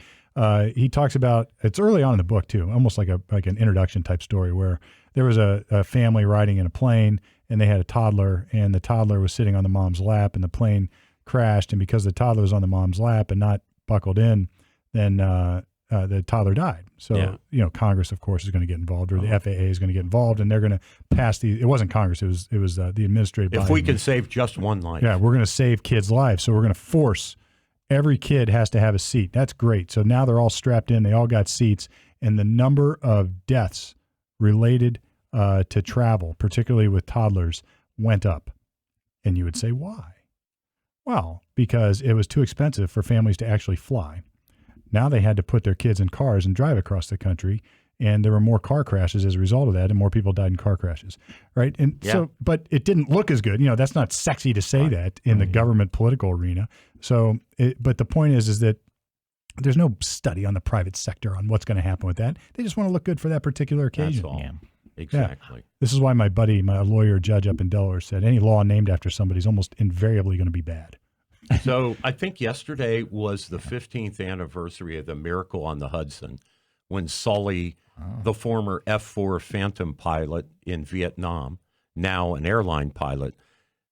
Speaker 1: he talks about, it's early on in the book too, almost like an introduction type story where there was a family riding in a plane and they had a toddler and the toddler was sitting on the mom's lap and the plane crashed. And because the toddler was on the mom's lap and not buckled in, then the toddler died. So, Congress, of course, is going to get involved, or the FAA is going to get involved, and they're going to pass it wasn't Congress, it was the administrative body.
Speaker 3: If we can save just one life.
Speaker 1: Yeah, we're going to save kids' lives. So we're going to force every kid has to have a seat. That's great. So now they're all strapped in. They all got seats, and the number of deaths related to travel, particularly with toddlers, went up. And you would say, why? Well, because it was too expensive for families to actually fly. Now they had to put their kids in cars and drive across the country, and there were more car crashes as a result of that, and more people died in car crashes, right? And so, but it didn't look as good. That's not sexy to say that in the government political arena. So, but the point is that there's no study on the private sector on what's going to happen with that. They just want to look good for that particular occasion.
Speaker 3: That's all. Yeah. Exactly.
Speaker 1: Yeah. This is why my buddy, my lawyer judge up in Delaware, said any law named after somebody is almost invariably going to be bad.
Speaker 3: So I think yesterday was the 15th anniversary of the Miracle on the Hudson when Sully, the former F-4 Phantom pilot in Vietnam, now an airline pilot,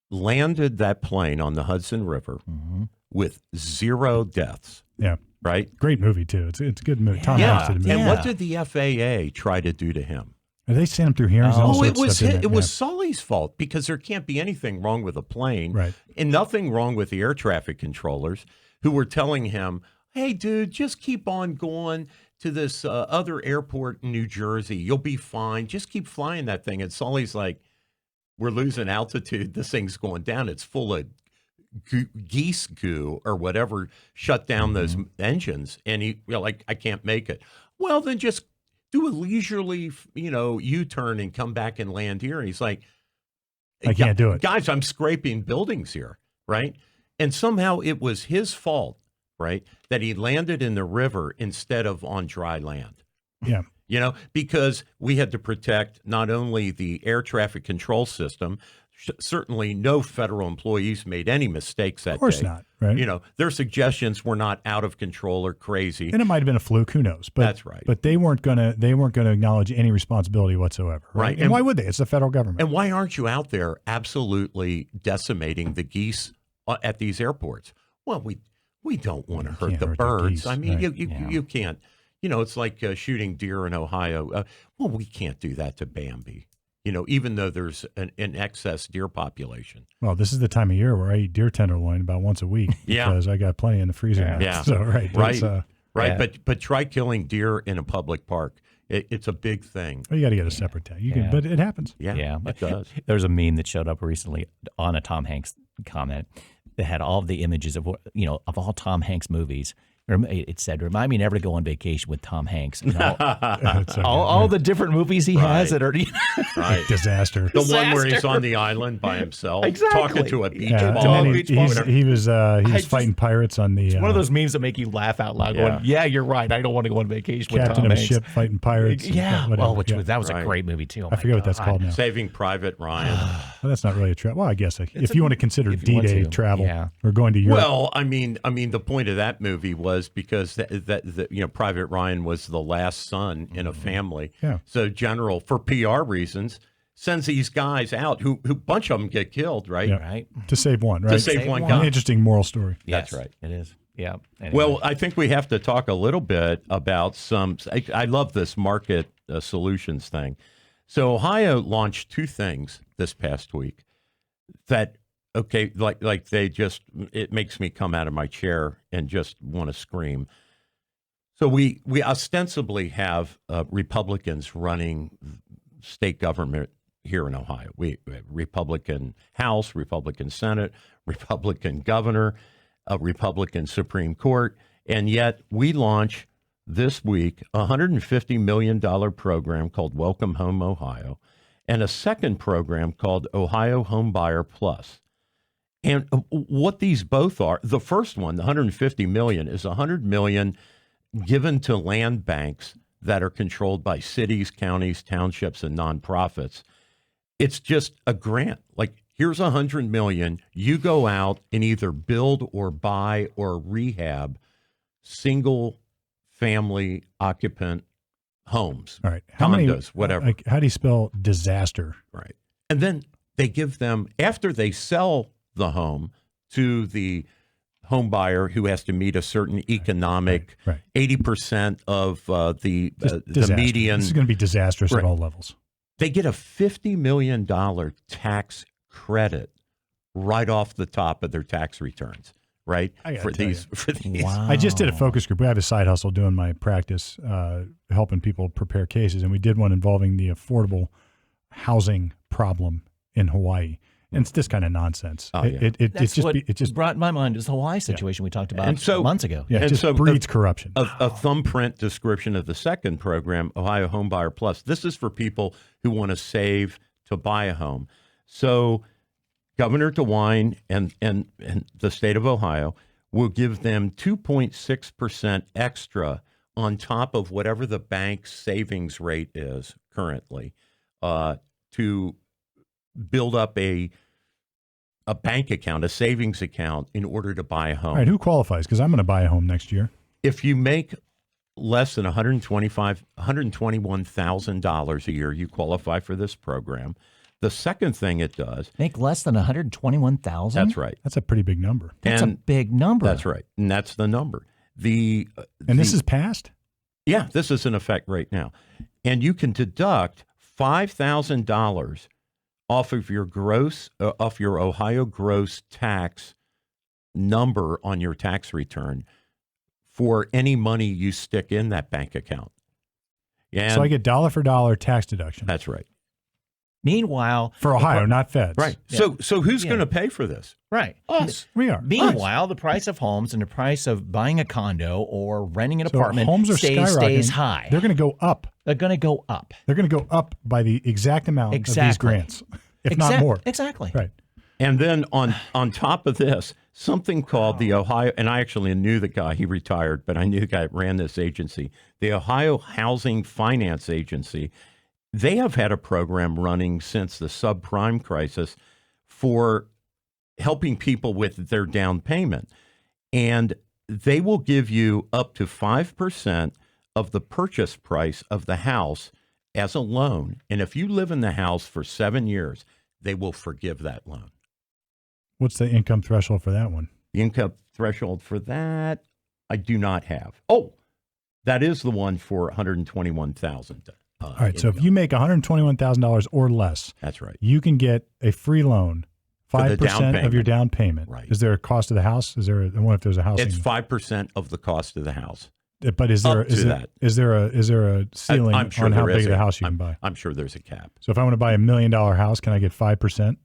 Speaker 3: landed that plane on the Hudson River with 0 deaths.
Speaker 1: Yeah.
Speaker 3: Right?
Speaker 1: Great movie, too. It's a good movie. Tom
Speaker 3: Hanks
Speaker 1: did a movie.
Speaker 3: And what did the FAA try to do to him?
Speaker 1: They sent him through hearings.
Speaker 3: It was Sully's fault because there can't be anything wrong with a plane,
Speaker 1: right?
Speaker 3: And nothing wrong with the air traffic controllers who were telling him, "Hey, dude, just keep on going to this other airport in New Jersey. You'll be fine. Just keep flying that thing." And Sully's like, "We're losing altitude. This thing's going down. It's full of geese goo or whatever. Shut down those engines." And I can't make it. Well, then just do a leisurely, U-turn and come back and land here. And he's like,
Speaker 1: I can't do it.
Speaker 3: Guys, I'm scraping buildings here, right? And somehow it was his fault, right, that he landed in the river instead of on dry land.
Speaker 1: Yeah.
Speaker 3: Because we had to protect not only the air traffic control system, certainly no federal employees made any mistakes that day.
Speaker 1: Of course not, right?
Speaker 3: Their suggestions were not out of control or crazy.
Speaker 1: And it might have been a fluke, who knows? But,
Speaker 3: that's right.
Speaker 1: But they weren't gonna acknowledge any responsibility whatsoever. Right. And why would they? It's the federal government.
Speaker 3: And why aren't you out there absolutely decimating the geese at these airports? Well, We don't want to
Speaker 1: You
Speaker 3: hurt
Speaker 1: can't
Speaker 3: the
Speaker 1: hurt the
Speaker 3: birds.
Speaker 1: geese,
Speaker 3: I mean,
Speaker 1: right.
Speaker 3: you can't. You know, it's like shooting deer in Ohio. Well, we can't do that to Bambi. You know, even though there's an excess deer population.
Speaker 1: Well, this is the time of year where I eat deer tenderloin about once a week
Speaker 3: Yeah.
Speaker 1: because I got plenty in the freezer. now.
Speaker 3: Yeah.
Speaker 1: So, right.
Speaker 3: Right.
Speaker 1: That's,
Speaker 3: Right,
Speaker 2: Yeah.
Speaker 3: but try killing deer in a public park. It's a big thing.
Speaker 1: well, you got to get a separate tag. You can,
Speaker 2: Yeah.
Speaker 1: but it happens.
Speaker 3: Yeah, it does.
Speaker 2: There's a meme that showed up recently on a Tom Hanks comment that had all of the images of of all Tom Hanks movies. It said, "Remind me never to go on vacation with Tom Hanks." And all the different movies he has that are
Speaker 3: Right.
Speaker 1: Disaster.
Speaker 3: The one where he's
Speaker 2: Disaster.
Speaker 3: on the island by himself,
Speaker 2: Exactly.
Speaker 3: talking to a beach
Speaker 1: Yeah,
Speaker 3: ball.
Speaker 1: and then
Speaker 2: beach
Speaker 1: he
Speaker 2: ball.
Speaker 1: was fighting pirates on the
Speaker 2: one of those memes that make you laugh out loud.
Speaker 3: Yeah.
Speaker 2: Going, "Yeah, you're right. I don't want to go on vacation with
Speaker 1: captain
Speaker 2: Tom
Speaker 1: of a
Speaker 2: Hanks."
Speaker 1: ship fighting pirates. and
Speaker 2: Yeah,
Speaker 1: whatever.
Speaker 2: well,
Speaker 1: Yeah.
Speaker 2: that was
Speaker 3: Right.
Speaker 2: a great movie too. Oh
Speaker 1: I
Speaker 2: my
Speaker 1: forget what that's
Speaker 2: God.
Speaker 1: called now.
Speaker 3: Saving Private Ryan.
Speaker 1: Well, that's not really a travel. Well, I guess if you want to consider
Speaker 2: if you want
Speaker 1: D-Day
Speaker 2: to,
Speaker 1: travel
Speaker 2: yeah.
Speaker 1: or going to Europe.
Speaker 3: Well, I mean, the point of that movie was because that Private Ryan was the last son in a family.
Speaker 1: Yeah.
Speaker 3: So General, for PR reasons, sends these guys out who bunch of them get killed, right?
Speaker 1: Yeah.
Speaker 2: Right?
Speaker 1: to save one, right?
Speaker 3: To save one
Speaker 1: An
Speaker 3: guy.
Speaker 1: interesting moral story.
Speaker 3: That's
Speaker 2: Yes,
Speaker 3: right.
Speaker 2: It is. Yeah. Anyway.
Speaker 3: Well, I think we have to talk a little bit about I love this market solutions thing. So Ohio launched two things this past week that, okay, like they just, it makes me come out of my chair and just want to scream. So we ostensibly have Republicans running state government here in Ohio. We have Republican House, Republican Senate, Republican governor, a Republican Supreme Court, and yet we launch this week a $150 million program called Welcome Home Ohio and a second program called Ohio Homebuyer Plus. And what these both are, the first one, the $150 million, is $100 million given to land banks that are controlled by cities, counties, townships, and nonprofits. It's just a grant. Like, here's $100 million. You go out and either build or buy or rehab single family occupant homes.
Speaker 1: All right.
Speaker 3: Condos, whatever.
Speaker 1: Like, how do you spell disaster?
Speaker 3: Right. And then they give them, after they sell the home to the home buyer who has to meet a certain economic,
Speaker 1: Right.
Speaker 3: 80% of the
Speaker 1: Disaster.
Speaker 3: median.
Speaker 1: This is going to be disastrous
Speaker 3: Right.
Speaker 1: at all levels.
Speaker 3: They get a $50 million tax credit right off the top of their tax returns, right?
Speaker 1: I gotta tell you.
Speaker 2: wow.
Speaker 1: I just did a focus group. We have a side hustle doing my practice, helping people prepare cases, and we did one involving the affordable housing problem in Hawaii. And it's this kind of nonsense.
Speaker 3: Oh, yeah.
Speaker 2: It just brought my mind is the Hawaii situation we talked about
Speaker 3: And so-
Speaker 2: months ago.
Speaker 1: yeah, it
Speaker 3: and
Speaker 1: just
Speaker 3: so
Speaker 1: breeds corruption.
Speaker 3: A thumbprint description of the second program, Ohio Homebuyer Plus. This is for people who want to save to buy a home. So Governor DeWine and the state of Ohio will give them 2.6% extra on top of whatever the bank's savings rate is currently to build up a bank account, a savings account, in order to buy a home.
Speaker 1: All right, who qualifies? Because I'm going to buy a home next year.
Speaker 3: If you make less than $121,000 a year, you qualify for this program. The second thing it does,
Speaker 2: Make less than 121,000.
Speaker 3: that's right.
Speaker 1: That's a pretty big number.
Speaker 2: That's a big number.
Speaker 3: That's right. And that's the number.
Speaker 1: And this is passed?
Speaker 3: Yeah, this is in effect right now. And you can deduct $5,000 off of your off your Ohio gross tax number on your tax return for any money you stick in that bank account. And
Speaker 1: So I get dollar for dollar tax deduction.
Speaker 3: that's right.
Speaker 2: Meanwhile,
Speaker 1: For Ohio, not feds.
Speaker 3: Right.
Speaker 2: Yeah.
Speaker 3: So who's
Speaker 2: Yeah.
Speaker 3: going to pay for this?
Speaker 2: right.
Speaker 3: Us.
Speaker 1: We are.
Speaker 2: Meanwhile, the price of homes and the price of buying a condo or renting an
Speaker 1: So
Speaker 2: apartment
Speaker 1: homes are
Speaker 2: stays
Speaker 1: skyrocketing.
Speaker 2: high.
Speaker 1: They're going to go up.
Speaker 2: They're going to go up.
Speaker 1: They're going to go up by the exact amount of these
Speaker 2: Exactly.
Speaker 1: grants, if not more.
Speaker 2: Exactly.
Speaker 1: Right.
Speaker 3: And then on top of this, something called the Ohio, and I actually knew the guy, he retired, but I knew the guy that ran this agency, the Ohio Housing Finance Agency. They have had a program running since the subprime crisis for helping people with their down payment. And they will give you up to 5% of the purchase price of the house as a loan. And if you live in the house for 7 years, they will forgive that loan.
Speaker 1: What's the income threshold for that one?
Speaker 3: The income threshold for that, I do not have. Oh, that is the one for 121,000.
Speaker 1: All right. So if you make $121,000 or less,
Speaker 3: that's right.
Speaker 1: You can get a free loan, 5% of your down payment.
Speaker 3: Right.
Speaker 1: Is there a cost of the house? I wonder if there's a house.
Speaker 3: It's 5% of the cost of the house.
Speaker 1: But is there is there a ceiling
Speaker 3: I'm sure
Speaker 1: on how
Speaker 3: there
Speaker 1: big
Speaker 3: is
Speaker 1: of the house you can buy?
Speaker 3: I'm sure there's a cap.
Speaker 1: So if I want to buy $1 million house, can I get 5%?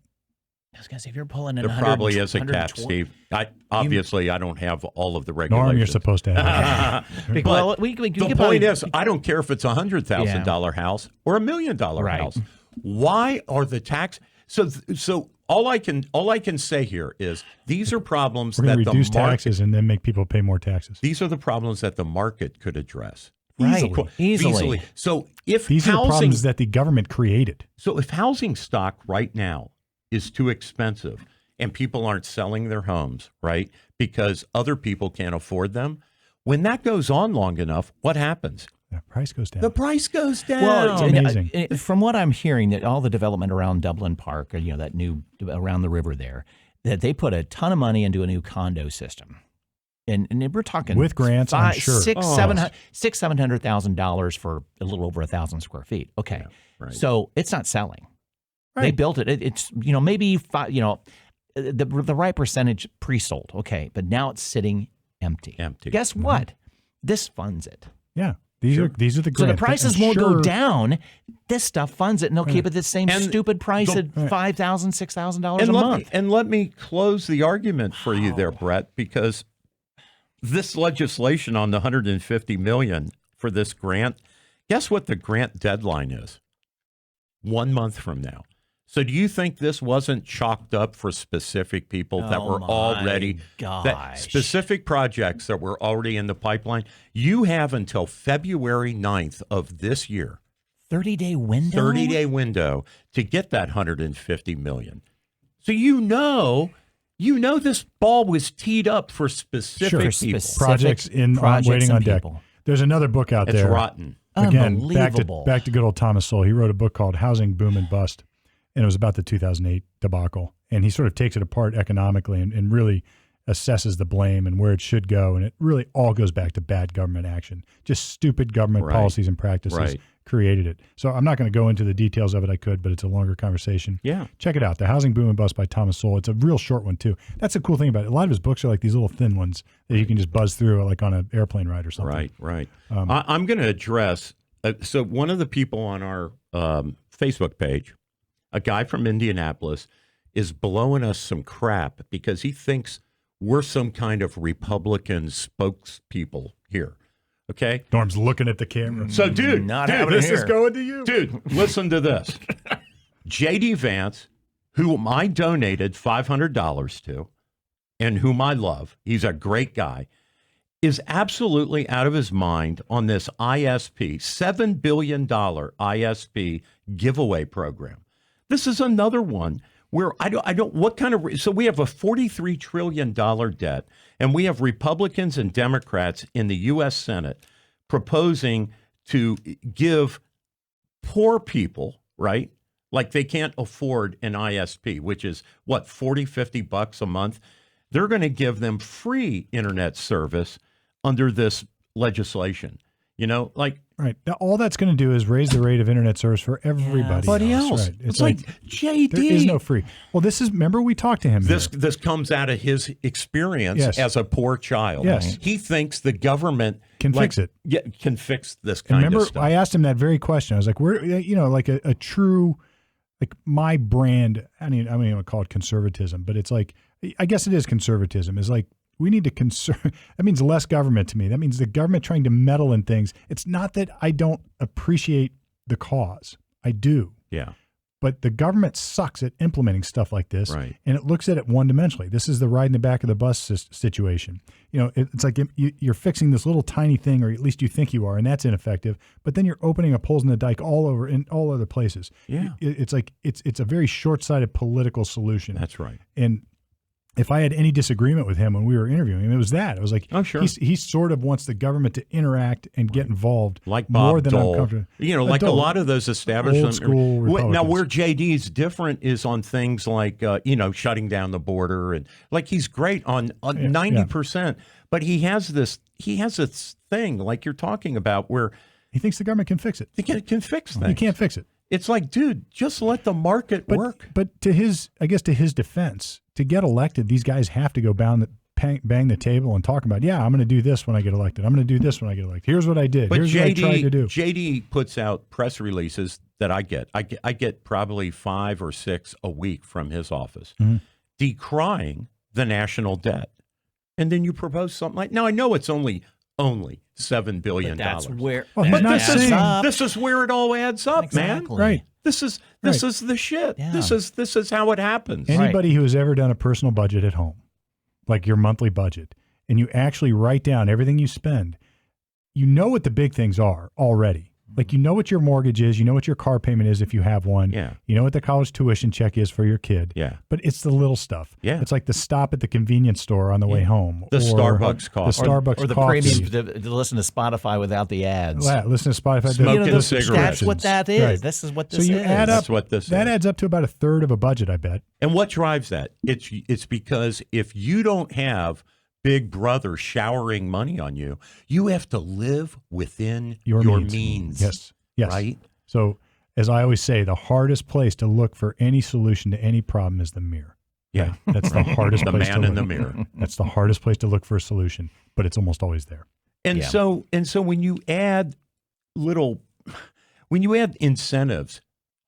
Speaker 2: I was going to say, if you're pulling in
Speaker 3: there probably is a cap, Steve. I don't have all of the regulations.
Speaker 1: Norm, you're supposed to have it.
Speaker 2: Well,
Speaker 3: the point is, I don't care if it's a $100,000 house or $1 million house. Why are the tax? So all I can say here is these are problems
Speaker 1: We're
Speaker 3: that
Speaker 1: reduce
Speaker 3: the market,
Speaker 1: taxes and then make people pay more taxes.
Speaker 3: These are the problems that the market could address.
Speaker 2: Easily.
Speaker 3: So if
Speaker 1: these are the problems that the government created.
Speaker 3: So if housing stock right now is too expensive and people aren't selling their homes, right, because other people can't afford them, when that goes on long enough, what happens?
Speaker 1: The price goes down.
Speaker 3: The price goes down.
Speaker 2: Well,
Speaker 1: it's amazing.
Speaker 2: From what I'm hearing, that all the development around Dublin Park, or that new around the river there, that they put a ton of money into a new condo system, and we're talking
Speaker 1: with grants, I'm sure,
Speaker 2: $700,000 for a little over 1,000 square feet. Okay,
Speaker 3: yeah, right.
Speaker 2: So it's not selling.
Speaker 1: Right.
Speaker 2: They built it. It's maybe the right percentage pre-sold. Okay, but now it's sitting empty. Guess what? This funds it.
Speaker 1: Yeah. These are the grants.
Speaker 2: So the prices won't go down. This stuff funds it, and they'll keep it the same stupid price at $5,000, $6,000 a month.
Speaker 3: And let me close the argument for you there, Brett, because this legislation on the $150 million for this grant, guess what the grant deadline is? 1 month from now. So do you think this wasn't chalked up for specific people that were already specific projects that were already in the pipeline? You have until February 9th of this year.
Speaker 2: 30-day window?
Speaker 3: 30-day window to get that $150 million. So you know this ball was teed up for specific people.
Speaker 1: Projects waiting on deck. There's another book out there.
Speaker 3: It's rotten.
Speaker 1: Again, back to good old Thomas Sowell. He wrote a book called Housing Boom and Bust. And it was about the 2008 debacle. And he sort of takes it apart economically and really assesses the blame and where it should go. And it really all goes back to bad government action. Just stupid government policies and practices created it. So I'm not going to go into the details of it. I could, but it's a longer conversation.
Speaker 3: Yeah.
Speaker 1: Check it out. The Housing Boom and Bust by Thomas Sowell. It's a real short one, too. That's the cool thing about it. A lot of his books are like these little thin ones that you can just buzz through like on an airplane ride or something.
Speaker 3: Right. I'm going to address so one of the people on our Facebook page, a guy from Indianapolis, is blowing us some crap because he thinks we're some kind of Republican spokespeople here. Okay?
Speaker 1: Norm's looking at the camera.
Speaker 3: So, dude,
Speaker 1: this is going to you.
Speaker 3: Dude, listen to this. J.D. Vance, whom I donated $500 to and whom I love, he's a great guy, is absolutely out of his mind on this ISP, $7 billion ISP giveaway program. This is another one where so we have a $43 trillion debt, and we have Republicans and Democrats in the U.S. Senate proposing to give poor people, right? Like they can't afford an ISP, which is what, $40-$50 a month. They're going to give them free internet service under this legislation.
Speaker 1: Right. Now, all that's going to do is raise the rate of internet service for everybody else. Right.
Speaker 3: It's like JD.
Speaker 1: There is no free. Well, remember we talked to him.
Speaker 3: This comes out of his experience as a poor child.
Speaker 1: Yes.
Speaker 3: He thinks the government
Speaker 1: can fix it.
Speaker 3: Yeah, can fix this kind of stuff.
Speaker 1: I asked him that very question. I was like, we're, like a true, like my brand, I don't even want to call it conservatism, but it's like, I guess it is conservatism. Is like, we need to that means less government to me. That means the government trying to meddle in things. It's not that I don't appreciate the cause. I do.
Speaker 3: Yeah.
Speaker 1: But the government sucks at implementing stuff like this.
Speaker 3: Right.
Speaker 1: And it looks at it one-dimensionally. This is the ride in the back of the bus situation. It's like you're fixing this little tiny thing, or at least you think you are, and that's ineffective. But then you're opening up holes in the dike all over in all other places.
Speaker 3: Yeah.
Speaker 1: It's like it's a very short-sighted political solution.
Speaker 3: That's right.
Speaker 1: And if I had any disagreement with him when we were interviewing him, it was that. It was like,
Speaker 3: oh, sure.
Speaker 1: He sort of wants the government to interact and get involved
Speaker 3: like Bob
Speaker 1: more than
Speaker 3: Dole.
Speaker 1: I'm comfortable.
Speaker 3: Like a lot of those establishments.
Speaker 1: Old school Republicans.
Speaker 3: Now, where JD's different is on things like, shutting down the border. And like he's great on 90%. But he has this thing like you're talking about where
Speaker 1: he thinks the government can fix it.
Speaker 3: They can fix things.
Speaker 1: You can't fix it.
Speaker 3: It's like, dude, just let the market work.
Speaker 1: But to his defense, to get elected, these guys have to go bang the table and talk about, I'm going to do this when I get elected. I'm going to do this when I get elected. Here's what I did.
Speaker 3: But
Speaker 1: Here's what I tried to do.
Speaker 3: JD puts out press releases that I get. I get probably 5 or 6 a week from his office, decrying the national debt. And then you propose something like, now I know it's only $7 billion.
Speaker 2: But that's where.
Speaker 1: Well, he's not saying
Speaker 3: this is where it all adds up,
Speaker 2: exactly.
Speaker 3: man.
Speaker 1: Right.
Speaker 3: This is the shit.
Speaker 2: Yeah.
Speaker 3: This is how it happens.
Speaker 1: Anybody who has ever done a personal budget at home, like your monthly budget, and you actually write down everything you spend, you know what the big things are already. Like, you know what your mortgage is, you know what your car payment is if you have one.
Speaker 3: Yeah.
Speaker 1: You know what the college tuition check is for your kid.
Speaker 3: Yeah.
Speaker 1: But it's the little stuff.
Speaker 3: Yeah.
Speaker 1: It's like the stop at the convenience store on the way home.
Speaker 3: The
Speaker 1: or
Speaker 3: Starbucks coffee.
Speaker 1: The Starbucks
Speaker 2: or the
Speaker 1: coffee.
Speaker 2: premium to listen to Spotify without the ads.
Speaker 1: Yeah, listen to Spotify.
Speaker 3: Smoking cigarettes.
Speaker 2: That's what that is.
Speaker 1: Right.
Speaker 2: This is what this is.
Speaker 1: So you add up.
Speaker 3: That's what this
Speaker 1: that
Speaker 3: is.
Speaker 1: adds up to about a third of a budget, I bet.
Speaker 3: And what drives that? It's because if you don't have Big Brother showering money on you, you have to live within your means.
Speaker 1: Yes. Yes.
Speaker 3: Right?
Speaker 1: So, as I always say, the hardest place to look for any solution to any problem is the mirror.
Speaker 3: Yeah.
Speaker 1: Right? That's the hardest
Speaker 3: The
Speaker 1: place to
Speaker 3: man in
Speaker 1: look.
Speaker 3: the mirror.
Speaker 1: That's the hardest place to look for a solution, but it's almost always there.
Speaker 3: And so when you add incentives,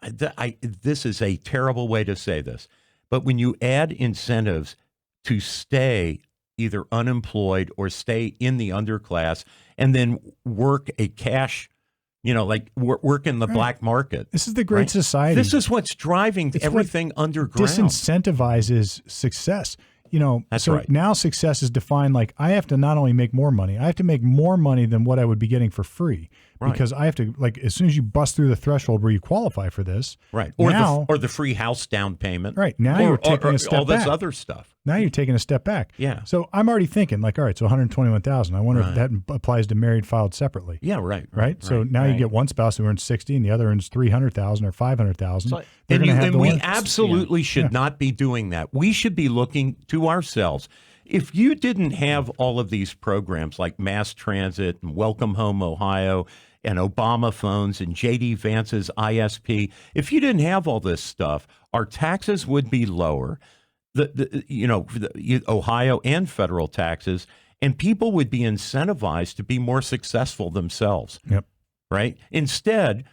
Speaker 3: this is a terrible way to say this, but when you add incentives to stay either unemployed or stay in the underclass and then work a cash, like work in the black market.
Speaker 1: This is the Great Society.
Speaker 3: This is what's driving everything underground.
Speaker 1: Disincentivizes success.
Speaker 3: That's
Speaker 1: so
Speaker 3: right.
Speaker 1: Now success is defined like I have to not only make more money, I have to make more money than what I would be getting for free.
Speaker 3: Right.
Speaker 1: Because I have to, as soon as you bust through the threshold where you qualify for this.
Speaker 3: Right.
Speaker 1: Or
Speaker 3: the free house down payment.
Speaker 1: Right. Now you're taking a step back.
Speaker 3: All this other stuff.
Speaker 1: Now you're taking a step back.
Speaker 3: Yeah.
Speaker 1: So I'm already thinking all right, so $121,000. I wonder if that applies to married filed separately.
Speaker 3: Yeah, right.
Speaker 1: Right? So now you get one spouse who earns $60,000 and the other earns $300,000 or $500,000.
Speaker 2: So,
Speaker 3: and we absolutely should not be doing that. We should be looking to ourselves. If you didn't have all of these programs like mass transit and Welcome Home Ohio and Obama phones and J.D. Vance's ISP, if you didn't have all this stuff, our taxes would be lower, Ohio and federal taxes, and people would be incentivized to be more successful themselves.
Speaker 1: Yep.
Speaker 3: Right? Instead,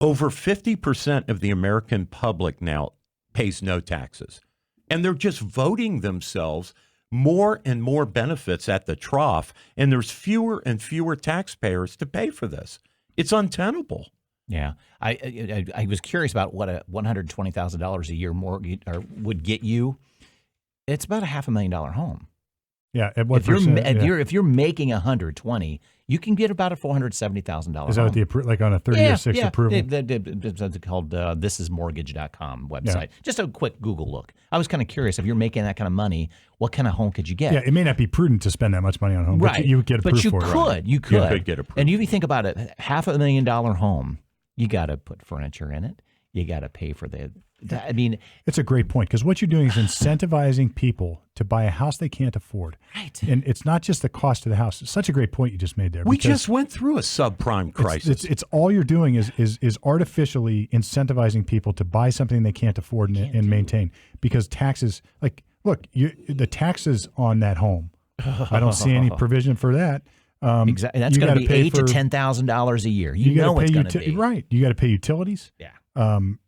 Speaker 3: over 50% of the American public now pays no taxes, and they're just voting themselves more and more benefits at the trough, and there's fewer and fewer taxpayers to pay for this. It's untenable.
Speaker 2: Yeah, I was curious about what a $120,000 a year mortgage would get you. It's about a $500,000 home.
Speaker 1: Yeah, at what percent?
Speaker 2: If you're making 120, you can get about a $470,000.
Speaker 1: Is that what like on a 30 or 6 approval?
Speaker 2: It's called thisismortgage.com website. Yeah. Just a quick Google look. I was kind of curious, if you're making that kind of money, what kind of home could you get?
Speaker 1: Yeah, it may not be prudent to spend that much money on a home,
Speaker 2: right?
Speaker 1: But you would get approved for it.
Speaker 2: You could.
Speaker 3: You could get approved.
Speaker 2: And if you think about it, $500,000 home, you got to put furniture in it. You got to pay for
Speaker 1: it's a great point, because what you're doing is incentivizing people to buy a house they can't afford.
Speaker 2: Right.
Speaker 1: And it's not just the cost of the house. It's such a great point you just made there.
Speaker 3: We just went through a subprime crisis.
Speaker 1: It's all you're doing is artificially incentivizing people to buy something they can't afford and maintain, because taxes, the taxes on that home, I don't see any provision for that.
Speaker 2: Exactly. That's going to be $8,000 to $10,000 a year. You know it's going to be.
Speaker 1: Right. You got to pay utilities.
Speaker 2: Yeah.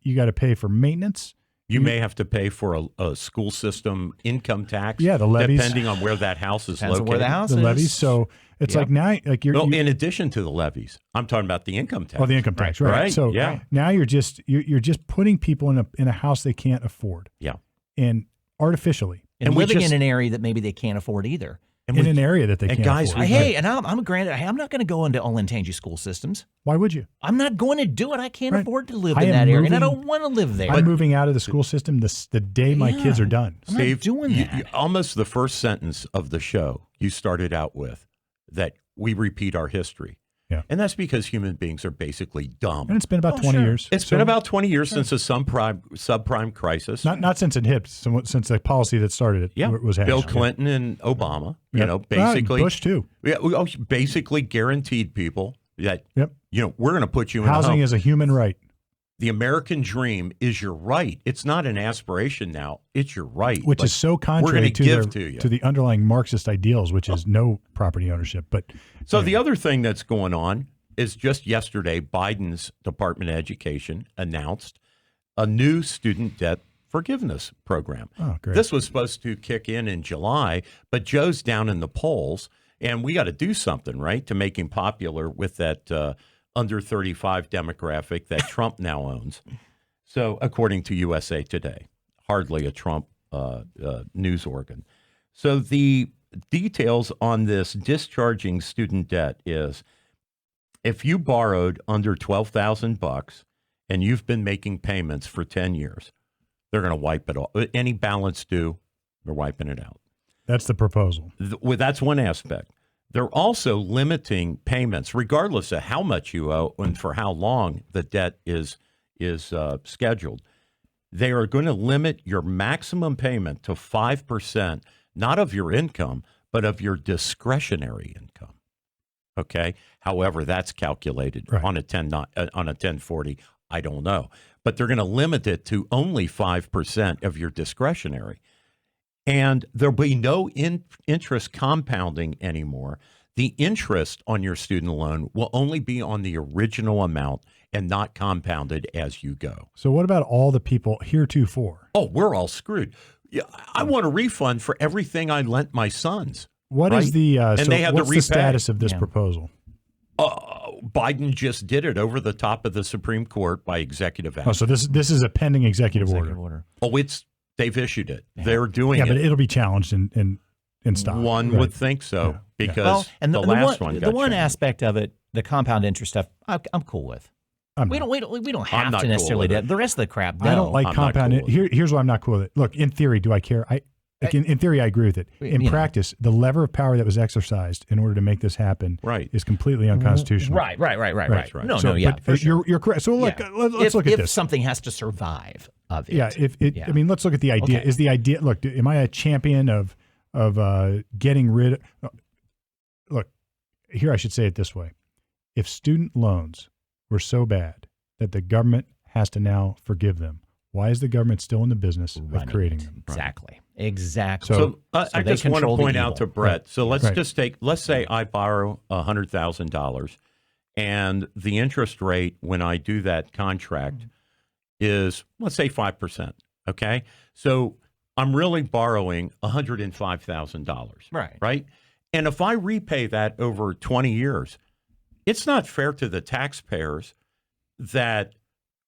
Speaker 1: You got to pay for maintenance.
Speaker 3: You may have to pay for a school system income tax.
Speaker 1: Yeah, the levies.
Speaker 3: Depending on where that house is located.
Speaker 2: Where the house
Speaker 1: the
Speaker 2: is.
Speaker 1: levies. So it's like now,
Speaker 3: in addition to the levies, I'm talking about the income tax.
Speaker 1: Oh, the income tax, right? So now you're just putting people in a house they can't afford.
Speaker 3: Yeah.
Speaker 1: And artificially.
Speaker 2: And living in an area that maybe they can't afford either.
Speaker 1: in an area that they can't
Speaker 3: guys,
Speaker 1: afford.
Speaker 2: Hey, and I'm granted, I'm not going to go into Olentangy school systems.
Speaker 1: Why would you?
Speaker 2: I'm not going to do it. I can't
Speaker 1: Right.
Speaker 2: afford to live
Speaker 1: I
Speaker 2: in
Speaker 1: am
Speaker 2: that area, and I
Speaker 1: moving-
Speaker 2: don't want to live there.
Speaker 1: I'm moving out of the school system the day my kids are done.
Speaker 2: I'm
Speaker 3: Steve,
Speaker 2: not doing that.
Speaker 3: almost the first sentence of the show, you started out with that we repeat our history.
Speaker 1: Yeah.
Speaker 3: And that's because human beings are basically dumb.
Speaker 1: And it's been about 20
Speaker 2: sure.
Speaker 1: years.
Speaker 3: It's been about 20 years since the subprime crisis.
Speaker 1: Not since it hit, since the policy that started it was hatched.
Speaker 3: Bill Clinton and Obama,
Speaker 1: Yep.
Speaker 3: basically.
Speaker 1: Bush too.
Speaker 3: Yeah, basically guaranteed people that,
Speaker 1: Yep.
Speaker 3: we're going to put you in a
Speaker 1: Housing
Speaker 3: home.
Speaker 1: is a human right.
Speaker 3: The American dream is your right. It's not an aspiration now. It's your right.
Speaker 1: Which
Speaker 3: Like,
Speaker 1: is so
Speaker 3: we're
Speaker 1: contrary
Speaker 3: gonna
Speaker 1: to,
Speaker 3: give to you.
Speaker 1: to the underlying Marxist ideals, which is no property ownership. But
Speaker 3: So the other thing that's going on is just yesterday, Biden's Department of Education announced a new student debt forgiveness program.
Speaker 1: Oh, great.
Speaker 3: This was supposed to kick in July, but Joe's down in the polls, and we got to do something, right, to make him popular with that under 35 demographic that Trump now owns. So according to USA Today, hardly a Trump news organ. So the details on this discharging student debt is if you borrowed under $12,000 and you've been making payments for 10 years, they're going to wipe it off. Any balance due, they're wiping it out.
Speaker 1: that's the proposal.
Speaker 3: That's one aspect. They're also limiting payments, regardless of how much you owe and for how long the debt is scheduled. They are going to limit your maximum payment to 5%, not of your income, but of your discretionary income. Okay. However, that's calculated
Speaker 1: Right.
Speaker 3: on a 1040. I don't know, but they're going to limit it to only 5% of your discretionary. And there'll be no interest compounding anymore. The interest on your student loan will only be on the original amount and not compounded as you go.
Speaker 1: So what about all the people heretofore?
Speaker 3: Oh, we're all screwed. Yeah, I want a refund for everything I lent my sons.
Speaker 1: What is
Speaker 3: Right?
Speaker 1: the
Speaker 3: And
Speaker 1: so
Speaker 3: they had to
Speaker 1: what's the
Speaker 3: repay.
Speaker 1: status of this
Speaker 2: Yeah.
Speaker 1: proposal?
Speaker 3: Biden just did it over the top of the Supreme Court by executive action.
Speaker 1: Oh, so this is a pending executive
Speaker 2: Executive
Speaker 1: order.
Speaker 3: Oh, they've issued it. They're doing
Speaker 1: Yeah,
Speaker 3: it.
Speaker 1: but it'll be challenged and stopped.
Speaker 3: One
Speaker 1: Right.
Speaker 3: would think so
Speaker 1: Yeah.
Speaker 3: because
Speaker 2: Well, and
Speaker 3: the last
Speaker 2: one,
Speaker 3: one
Speaker 2: the
Speaker 3: got
Speaker 2: one
Speaker 3: changed.
Speaker 2: aspect of it, the compound interest stuff, I'm cool with. We don't
Speaker 3: I'm
Speaker 2: have
Speaker 3: not
Speaker 2: to
Speaker 3: cool
Speaker 2: necessarily
Speaker 3: with
Speaker 2: do
Speaker 3: it.
Speaker 2: that. The rest of the crap, no.
Speaker 1: I don't like
Speaker 3: I'm not
Speaker 1: compound.
Speaker 3: cool with
Speaker 1: Here's why I'm not cool with it. Look, in theory, do I care? In theory, I agree with it. In
Speaker 2: You know.
Speaker 1: practice, the lever of power that was exercised in order to make this happen
Speaker 3: Right.
Speaker 1: is completely unconstitutional.
Speaker 2: Right.
Speaker 3: That's right.
Speaker 2: No,
Speaker 1: So,
Speaker 2: yeah,
Speaker 1: but
Speaker 2: for sure.
Speaker 1: you're correct. So look,
Speaker 2: Yeah.
Speaker 1: let's look at
Speaker 2: if
Speaker 1: this.
Speaker 2: something has to survive of it.
Speaker 1: Yeah,
Speaker 2: Yeah.
Speaker 1: I mean, let's look at the idea.
Speaker 2: Okay.
Speaker 1: Is the idea? Look, am I a champion of getting rid? Look, here I should say it this way: if student loans were so bad that the government has to now forgive them, why is the government still in the business of
Speaker 2: Running
Speaker 1: creating
Speaker 2: it.
Speaker 1: them?
Speaker 2: Exactly. Exactly.
Speaker 3: So I
Speaker 2: they
Speaker 3: just want to
Speaker 2: control the
Speaker 3: point out
Speaker 2: evil.
Speaker 3: to Brett. So let's
Speaker 1: Right.
Speaker 3: just let's say I borrow $100,000 and the interest rate when I do that contract is, let's say 5%. Okay. So I'm really borrowing $105,000.
Speaker 2: Right.
Speaker 3: Right. And if I repay that over 20 years, it's not fair to the taxpayers that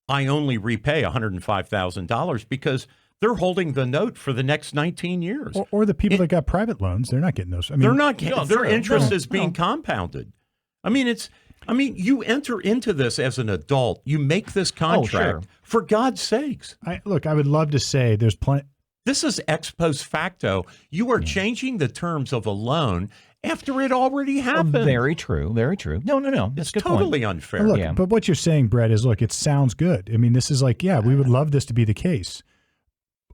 Speaker 3: I only repay $105,000 because they're holding the note for the next 19 years.
Speaker 1: Or the people that got private loans, they're not getting those. I mean,
Speaker 3: They're not getting
Speaker 2: No,
Speaker 3: their
Speaker 2: true.
Speaker 3: interest
Speaker 2: No,
Speaker 3: is being
Speaker 2: no.
Speaker 3: compounded. I mean, you enter into this as an adult. You make this contract
Speaker 2: sure.
Speaker 3: for God's sakes.
Speaker 1: I would love to say there's plenty.
Speaker 3: This is ex post facto. You are changing the terms of a loan after it already happened.
Speaker 2: Very true. Very true. No. That's
Speaker 3: It's
Speaker 2: a good
Speaker 3: totally
Speaker 2: point.
Speaker 3: unfair.
Speaker 1: Look,
Speaker 2: Yeah.
Speaker 1: but what you're saying, Brett, is look, it sounds good. I mean, this is like, yeah, we would love this to be the case.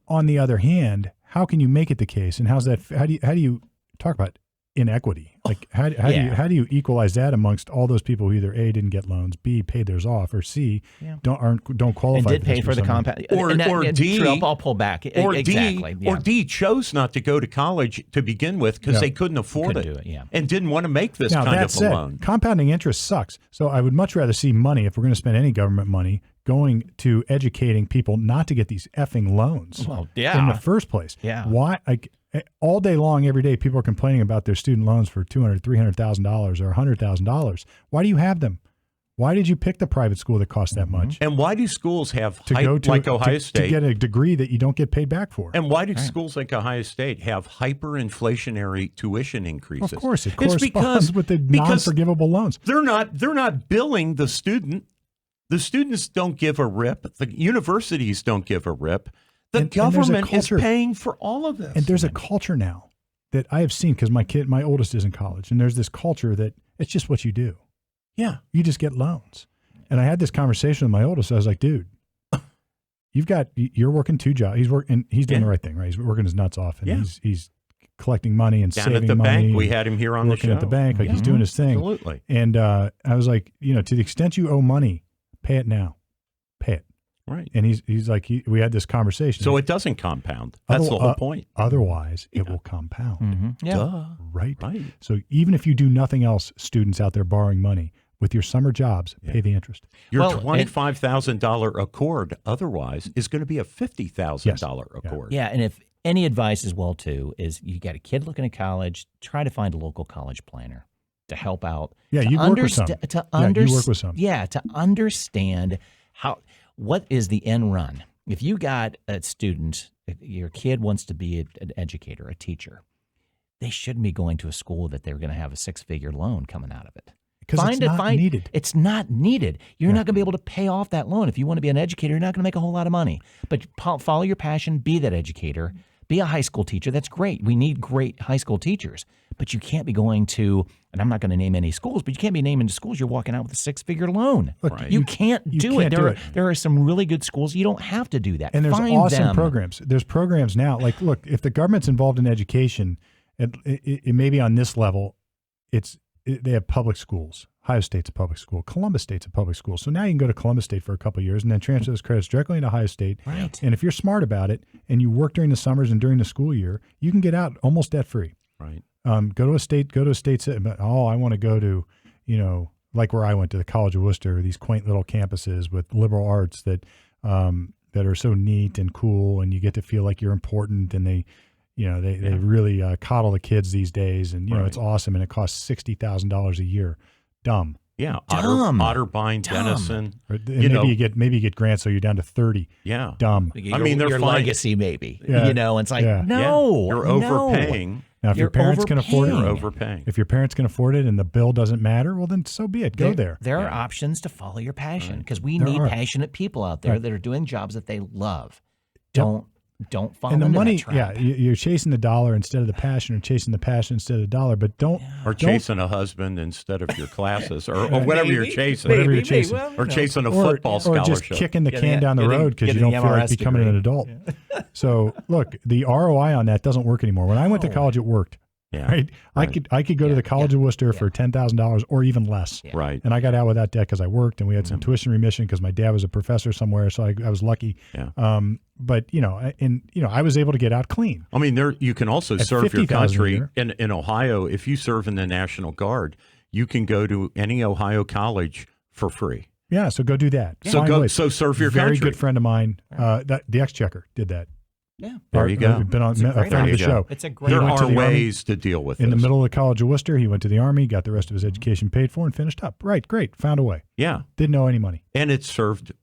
Speaker 1: On the other hand, how can you make it the case? And how's that? How do you talk about inequity? Like how do you equalize that amongst all those people who either A, didn't get loans, B, paid theirs off, or C, don't qualify
Speaker 2: And did
Speaker 1: for this
Speaker 2: pay for the
Speaker 1: some reason?
Speaker 2: compound.
Speaker 3: Or-
Speaker 2: and that-
Speaker 3: or
Speaker 2: and
Speaker 3: D-
Speaker 2: true, I'll pull back.
Speaker 3: Or
Speaker 2: Exactly.
Speaker 3: D,
Speaker 2: yeah.
Speaker 3: or D chose not to go to college to begin with because
Speaker 1: Yeah.
Speaker 3: they couldn't afford
Speaker 2: Couldn't
Speaker 3: it,
Speaker 2: do it, yeah.
Speaker 3: and didn't want to make this
Speaker 1: Now
Speaker 3: kind
Speaker 1: that
Speaker 3: of a
Speaker 1: said,
Speaker 3: loan.
Speaker 1: compounding interest sucks. So I would much rather see money, if we're going to spend any government money, going to educating people not to get these effing loans
Speaker 2: Well, yeah.
Speaker 1: in the first place.
Speaker 2: Yeah.
Speaker 1: Why? Like all day long, every day, people are complaining about their student loans for $200,000, $300,000, or $100,000. Why do you have them? Why did you pick the private school that cost that much?
Speaker 3: And why do schools have
Speaker 1: To go to
Speaker 3: like Ohio State
Speaker 1: to get a degree that you don't get paid back for?
Speaker 3: And why do schools like Ohio State have hyperinflationary tuition increases?
Speaker 1: Of course, it
Speaker 3: It's
Speaker 1: corresponds with the non-forgivable loans.
Speaker 3: They're not billing the student. The students don't give a rip. The universities don't give a rip. The government is paying for all of this.
Speaker 1: And there's a culture now that I have seen because my oldest is in college, and there's this culture that it's just what you do.
Speaker 3: Yeah.
Speaker 1: You just get loans. And I had this conversation with my oldest. I was like, dude, you're working 2 jobs. He's doing the right thing, right? He's working his nuts off, and he's collecting money and
Speaker 3: down
Speaker 1: saving
Speaker 3: at the
Speaker 1: money.
Speaker 3: bank. We had him here on the show.
Speaker 1: Working at the bank, like he's doing his thing.
Speaker 3: Absolutely.
Speaker 1: And I was like, to the extent you owe money, pay it now. Pay it.
Speaker 3: Right.
Speaker 1: And he's like, we had this conversation.
Speaker 3: So it doesn't compound. That's the whole point.
Speaker 1: Otherwise, it will compound.
Speaker 2: Mm-hmm. Yeah.
Speaker 3: Duh.
Speaker 1: Right.
Speaker 3: Right.
Speaker 1: So even if you do nothing else, students out there borrowing money, with your summer jobs, pay the interest.
Speaker 3: Your $25,000 accord otherwise is going to be a $50,000 accord.
Speaker 2: Yeah, and if any advice as well, too, is you got a kid looking at college, try to find a local college planner to help out.
Speaker 1: Yeah, you work with some.
Speaker 2: You work with some. Yeah, to understand what is the end run. If you got a student, your kid wants to be an educator, a teacher, they shouldn't be going to a school that they're going to have a 6-figure loan coming out of it.
Speaker 1: Because it's not needed.
Speaker 2: It's not needed. You're not going to be able to pay off that loan. If you want to be an educator, you're not going to make a whole lot of money. But follow your passion, be that educator, be a high school teacher. That's great. We need great high school teachers. But you can't be going to, and I'm not going to name any schools, but you can't be naming the schools you're walking out with a 6-figure loan.
Speaker 1: Look,
Speaker 2: you can't do it. There are some really good schools. You don't have to do that.
Speaker 1: And there's awesome
Speaker 2: them.
Speaker 1: programs. There's programs now. Like, look, if the government's involved in education, it may be on this level, they have public schools. Ohio State's a public school. Columbus State's a public school. So now you can go to Columbus State for a couple of years and then transfer those credits directly into Ohio State.
Speaker 2: Right.
Speaker 1: And if you're smart about it and you work during the summers and during the school year, you can get out almost debt free.
Speaker 3: Right.
Speaker 1: Go to a state. I want to go to, like where I went to, the College of Worcester, these quaint little campuses with liberal arts that are so neat and cool, and you get to feel like you're important, and they really coddle the kids these days, and it's awesome, and it costs $60,000 a year. Dumb.
Speaker 3: Yeah,
Speaker 2: Dumb.
Speaker 3: Otterbein, Denison.
Speaker 1: Maybe you get grants, so you're down to 30.
Speaker 3: Yeah,
Speaker 1: dumb.
Speaker 2: I mean, they're fine. Legacy, maybe.
Speaker 1: Yeah.
Speaker 2: It's like no,
Speaker 3: you're overpaying.
Speaker 1: Now, if your parents can afford it,
Speaker 3: you're overpaying.
Speaker 1: If your parents can afford it and the bill doesn't matter, well, then so be it. Go there.
Speaker 2: There are options to follow your passion because we need passionate people out there that are doing jobs that they love. Don't fall into that trap.
Speaker 1: Yeah, you're chasing the dollar instead of the passion, or chasing the passion instead of the dollar. But
Speaker 3: chasing a husband instead of your classes, or whatever you're chasing.
Speaker 1: Whatever you're chasing.
Speaker 3: Or chasing a football scholarship.
Speaker 1: Or just kicking the can down the road because you don't feel like becoming an adult. So, look, the ROI on that doesn't work anymore. When I went to college, it worked.
Speaker 3: Yeah.
Speaker 1: Right? I could go to the College of Worcester for $10,000 or even less.
Speaker 3: Yeah. Right.
Speaker 1: And I got out with that debt because I worked, and we had some tuition remission because my dad was a professor somewhere, so I was lucky.
Speaker 3: Yeah.
Speaker 1: But I was able to get out clean.
Speaker 3: I mean, you can also serve your country in Ohio. If you serve in the National Guard, you can go to any Ohio college for free.
Speaker 1: Yeah, so go do that.
Speaker 3: So serve your country.
Speaker 1: Very good friend of mine, the Exchequer, did that.
Speaker 2: Yeah,
Speaker 3: there you go.
Speaker 1: Been on a friend of the show.
Speaker 2: It's a great.
Speaker 3: There are ways to deal with
Speaker 1: in the middle of the College of Worcester. He went to the Army, got the rest of his education paid for, and finished up. Right, great, found a way.
Speaker 3: Yeah,
Speaker 1: didn't owe any money,
Speaker 3: and it served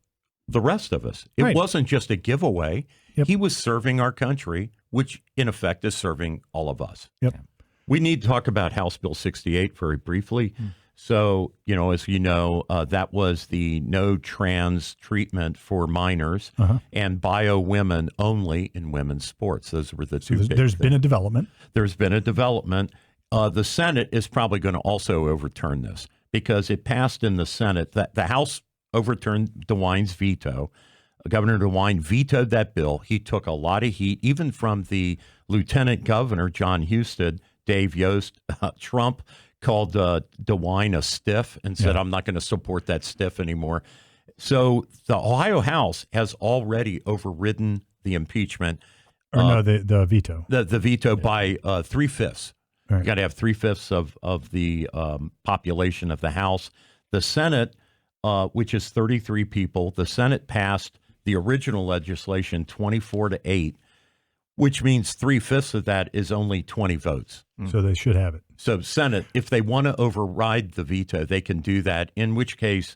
Speaker 3: the rest of us. It wasn't just a giveaway. He was serving our country, which in effect is serving all of us.
Speaker 1: Yep.
Speaker 3: Yeah. We need to talk about House Bill 68 very briefly. So, as you know, that was the no trans treatment for minors and bio women only in women's sports. Those were the two.
Speaker 1: There's been a development.
Speaker 3: There's been a development. The Senate is probably going to also overturn this because it passed in the Senate. That the House overturned DeWine's veto. Governor DeWine vetoed that bill. He took a lot of heat, even from the Lieutenant Governor, John Husted, Dave Yost. Trump called DeWine a stiff and said, I'm not going to support that stiff anymore. So the Ohio House has already overridden the impeachment.
Speaker 1: The veto.
Speaker 3: The veto by 3/5. Right. You got to have 3/5 of the population of the House. The Senate, which is 33 people, the Senate passed the original legislation 24-8, which means 3/5 of that is only 20 votes.
Speaker 1: So they should have it.
Speaker 3: So Senate, if they want to override the veto, they can do that, in which case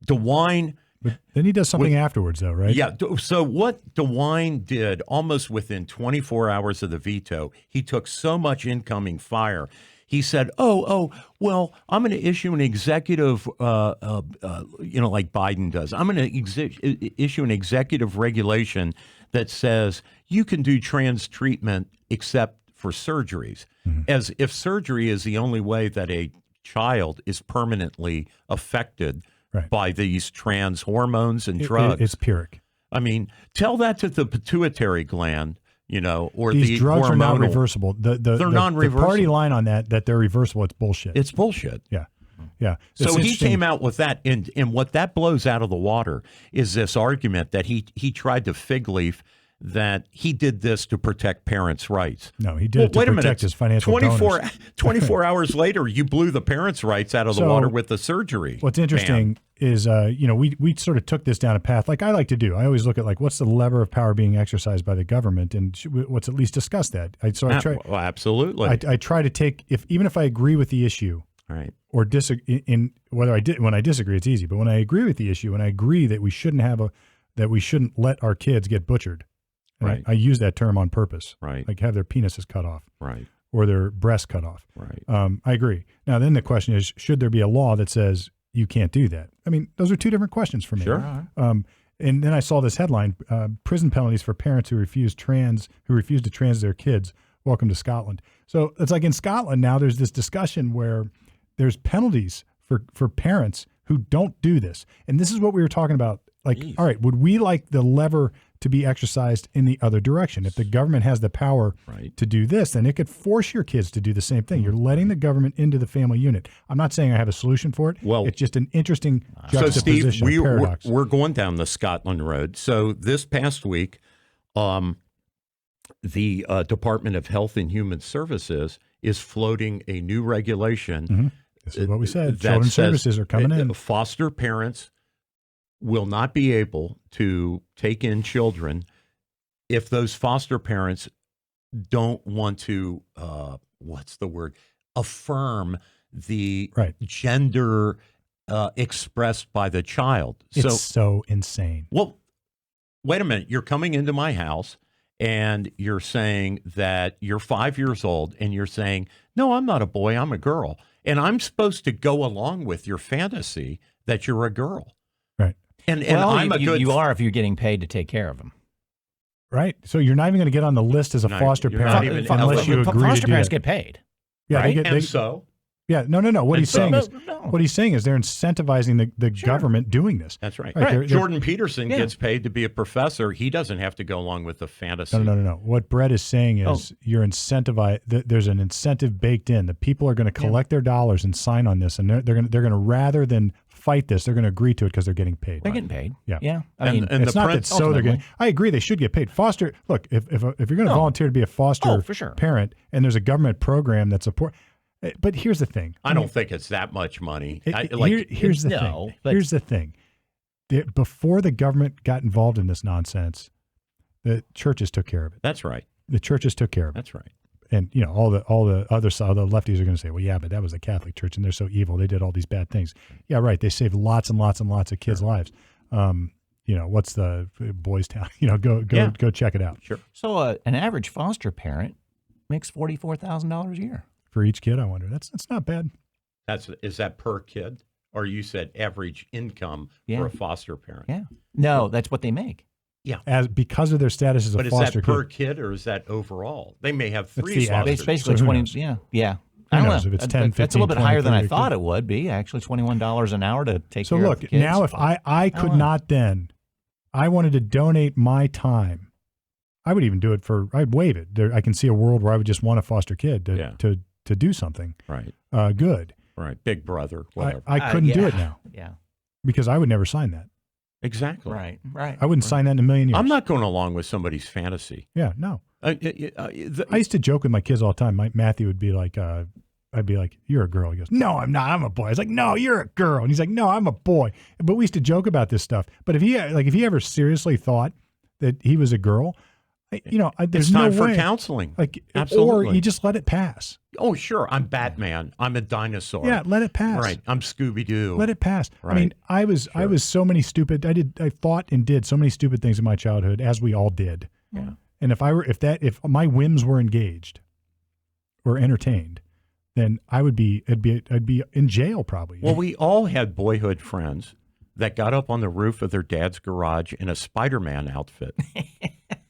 Speaker 3: DeWine.
Speaker 1: But then he does something afterwards, though, right?
Speaker 3: Yeah. So what DeWine did almost within 24 hours of the veto, he took so much incoming fire. He said, well, I'm going to issue an executive, like Biden does. I'm going to issue an executive regulation that says you can do trans treatment except for surgeries, as if surgery is the only way that a child is permanently affected by these trans hormones and drugs.
Speaker 1: It's Pyrrhic.
Speaker 3: I mean, tell that to the pituitary gland. Or
Speaker 1: these
Speaker 3: the
Speaker 1: drugs
Speaker 3: hormonal.
Speaker 1: are not reversible.
Speaker 3: They're non-reversible.
Speaker 1: The party line on that they're reversible. It's bullshit.
Speaker 3: It's bullshit.
Speaker 1: Yeah.
Speaker 3: So he came out with that, and what that blows out of the water is this argument that he tried to fig leaf that he did this to protect parents' rights.
Speaker 1: No, he did it to protect his financial donors.
Speaker 3: 24 hours later, you blew the parents' rights out of the water with the surgery.
Speaker 1: What's interesting is, we sort of took this down a path like I like to do. I always look at what's the lever of power being exercised by the government, and let's at least discuss that. I try.
Speaker 3: Well, absolutely.
Speaker 1: I try to take even if I agree with the issue,
Speaker 3: right,
Speaker 1: or disagree when I disagree, it's easy. But when I agree with the issue and I agree that we shouldn't let our kids get butchered.
Speaker 3: Right.
Speaker 1: I use that term on purpose.
Speaker 3: Right.
Speaker 1: Like have their penises cut off.
Speaker 3: Right.
Speaker 1: Or their breasts cut off.
Speaker 3: Right.
Speaker 1: I agree. Now, then the question is, should there be a law that says you can't do that? I mean, those are two different questions for me.
Speaker 3: Sure.
Speaker 1: And then I saw this headline, prison penalties for parents who refuse to trans their kids. Welcome to Scotland. So it's like in Scotland now there's this discussion where there's penalties for parents who don't do this. And this is what we were talking about. Like, all right, would we like the lever to be exercised in the other direction? If the government has the power to do this, then it could force your kids to do the same thing. You're letting the government into the family unit. I'm not saying I have a solution for it. Well, it's just an interesting juxtaposition.
Speaker 3: So, Steve,
Speaker 1: paradox.
Speaker 3: we're going down the Scotland road. So this past week, the Department of Health and Human Services is floating a new regulation.
Speaker 1: Mm-hmm. This is what we said. Children's services are coming in.
Speaker 3: Foster parents will not be able to take in children if those foster parents don't want to, affirm the gender expressed by the child.
Speaker 1: It's so insane.
Speaker 3: Well, wait a minute. You're coming into my house and you're saying that you're 5 years old and you're saying, no, I'm not a boy, I'm a girl. And I'm supposed to go along with your fantasy that you're a girl.
Speaker 1: Right.
Speaker 3: And I'm a good.
Speaker 2: You are if you're getting paid to take care of them.
Speaker 1: Right. So you're not even going to get on the list as a foster parent unless you agree to do
Speaker 2: foster parents
Speaker 1: that.
Speaker 2: get paid.
Speaker 1: Yeah.
Speaker 2: Right?
Speaker 3: So.
Speaker 1: Yeah. No. What he's saying is they're incentivizing the government doing this.
Speaker 3: That's right.
Speaker 1: They're,
Speaker 3: Jordan Peterson gets paid to be a professor. He doesn't have to go along with the fantasy.
Speaker 1: No. What Brett is saying is you're incentivized. There's an incentive baked in. The people are going to collect their dollars and sign on this, and they're going to rather than fight this, they're going to agree to it because they're getting paid.
Speaker 2: They're getting paid.
Speaker 1: Yeah.
Speaker 2: I mean,
Speaker 1: it's not that they're getting. I agree they should get paid. Foster. Look, if you're going to volunteer to be a foster parent, and there's a government program that support. But here's the thing.
Speaker 3: I don't think it's that much money.
Speaker 1: Here's the thing. Before the government got involved in this nonsense, the churches took care of it.
Speaker 3: That's right.
Speaker 1: The churches took care of it.
Speaker 3: That's right.
Speaker 1: And all the other side, the lefties are going to say, well, yeah, but that was the Catholic Church, and they're so evil. They did all these bad things. Yeah, right. They saved lots and lots and lots of kids' lives. What's the Boys Town? Go check it out.
Speaker 3: Sure.
Speaker 2: So an average foster parent makes $44,000 a year
Speaker 1: for each kid. I wonder. That's not bad.
Speaker 3: Is that per kid, or you said average income for a foster parent?
Speaker 2: Yeah. No, that's what they make.
Speaker 3: Yeah,
Speaker 1: because of their status as a foster kid.
Speaker 3: But is that per kid or is that overall? They may have three fosters.
Speaker 2: It's basically 20. Yeah. I don't know.
Speaker 1: If it's 10, 15,
Speaker 2: that's a little bit higher than I thought
Speaker 1: kid.
Speaker 2: it would be. Actually, $21 an hour to take care of
Speaker 1: kids. So look, now if I could not then, I wanted to donate my time. I would even do it I'd waive it. I can see a world where I would just want a foster kid to do something.
Speaker 3: Right.
Speaker 1: Good.
Speaker 3: Right. Big brother. Whatever.
Speaker 1: I couldn't do it now.
Speaker 2: Yeah.
Speaker 1: Because I would never sign that.
Speaker 3: Exactly.
Speaker 2: Right.
Speaker 1: I wouldn't sign that in a million years.
Speaker 3: I'm not going along with somebody's fantasy.
Speaker 1: Yeah, no.
Speaker 3: I
Speaker 1: used to joke with my kids all the time. Matthew would be like, I'd be like, you're a girl. He goes, no, I'm not. I'm a boy. I was like, no, you're a girl. And he's like, no, I'm a boy. But we used to joke about this stuff. But if he ever seriously thought that he was a girl, There's
Speaker 3: It's time
Speaker 1: no
Speaker 3: for
Speaker 1: way.
Speaker 3: counseling.
Speaker 1: Like,
Speaker 3: Absolutely.
Speaker 1: or you just let it pass.
Speaker 3: Oh, sure. I'm Batman. I'm a dinosaur.
Speaker 1: Yeah, let it pass.
Speaker 3: Right. I'm Scooby-Doo.
Speaker 1: Let it pass.
Speaker 3: Right.
Speaker 1: I mean, I was so many stupid. I thought and did so many stupid things in my childhood, as we all did.
Speaker 3: Yeah.
Speaker 1: And if my whims were engaged or entertained, then I'd be in jail probably.
Speaker 3: Well, we all had boyhood friends that got up on the roof of their dad's garage in a Spider-Man outfit,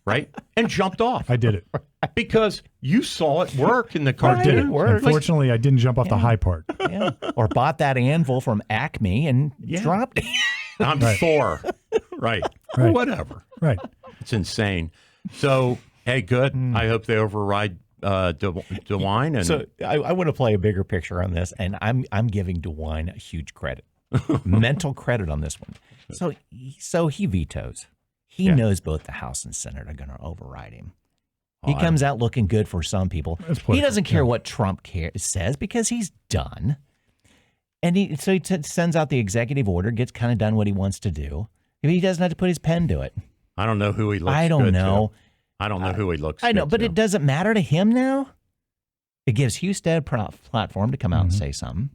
Speaker 3: right? And jumped off.
Speaker 1: I did it.
Speaker 3: Because you saw it work in the cartoon.
Speaker 1: Unfortunately, I didn't jump off the high part.
Speaker 2: Yeah. Or bought that anvil from Acme and dropped it.
Speaker 3: I'm Thor. Right.
Speaker 1: Right.
Speaker 3: Whatever.
Speaker 1: Right.
Speaker 3: It's insane. So, hey, good. I hope they override DeWine. And
Speaker 2: So I want to play a bigger picture on this, and I'm giving DeWine a huge credit, mental credit on this one. So he vetoes. He knows both the House and Senate are going to override him. He comes out looking good for some people. He doesn't care what Trump says because he's done. And he sends out the executive order, gets kind of done what he wants to do. He doesn't have to put his pen to it.
Speaker 3: I don't know who he looks
Speaker 2: I don't
Speaker 3: good
Speaker 2: know.
Speaker 3: To. I don't know who he looks
Speaker 2: I know,
Speaker 3: good
Speaker 2: but
Speaker 3: to.
Speaker 2: it doesn't matter to him now. It gives Husted a platform to come out and say something.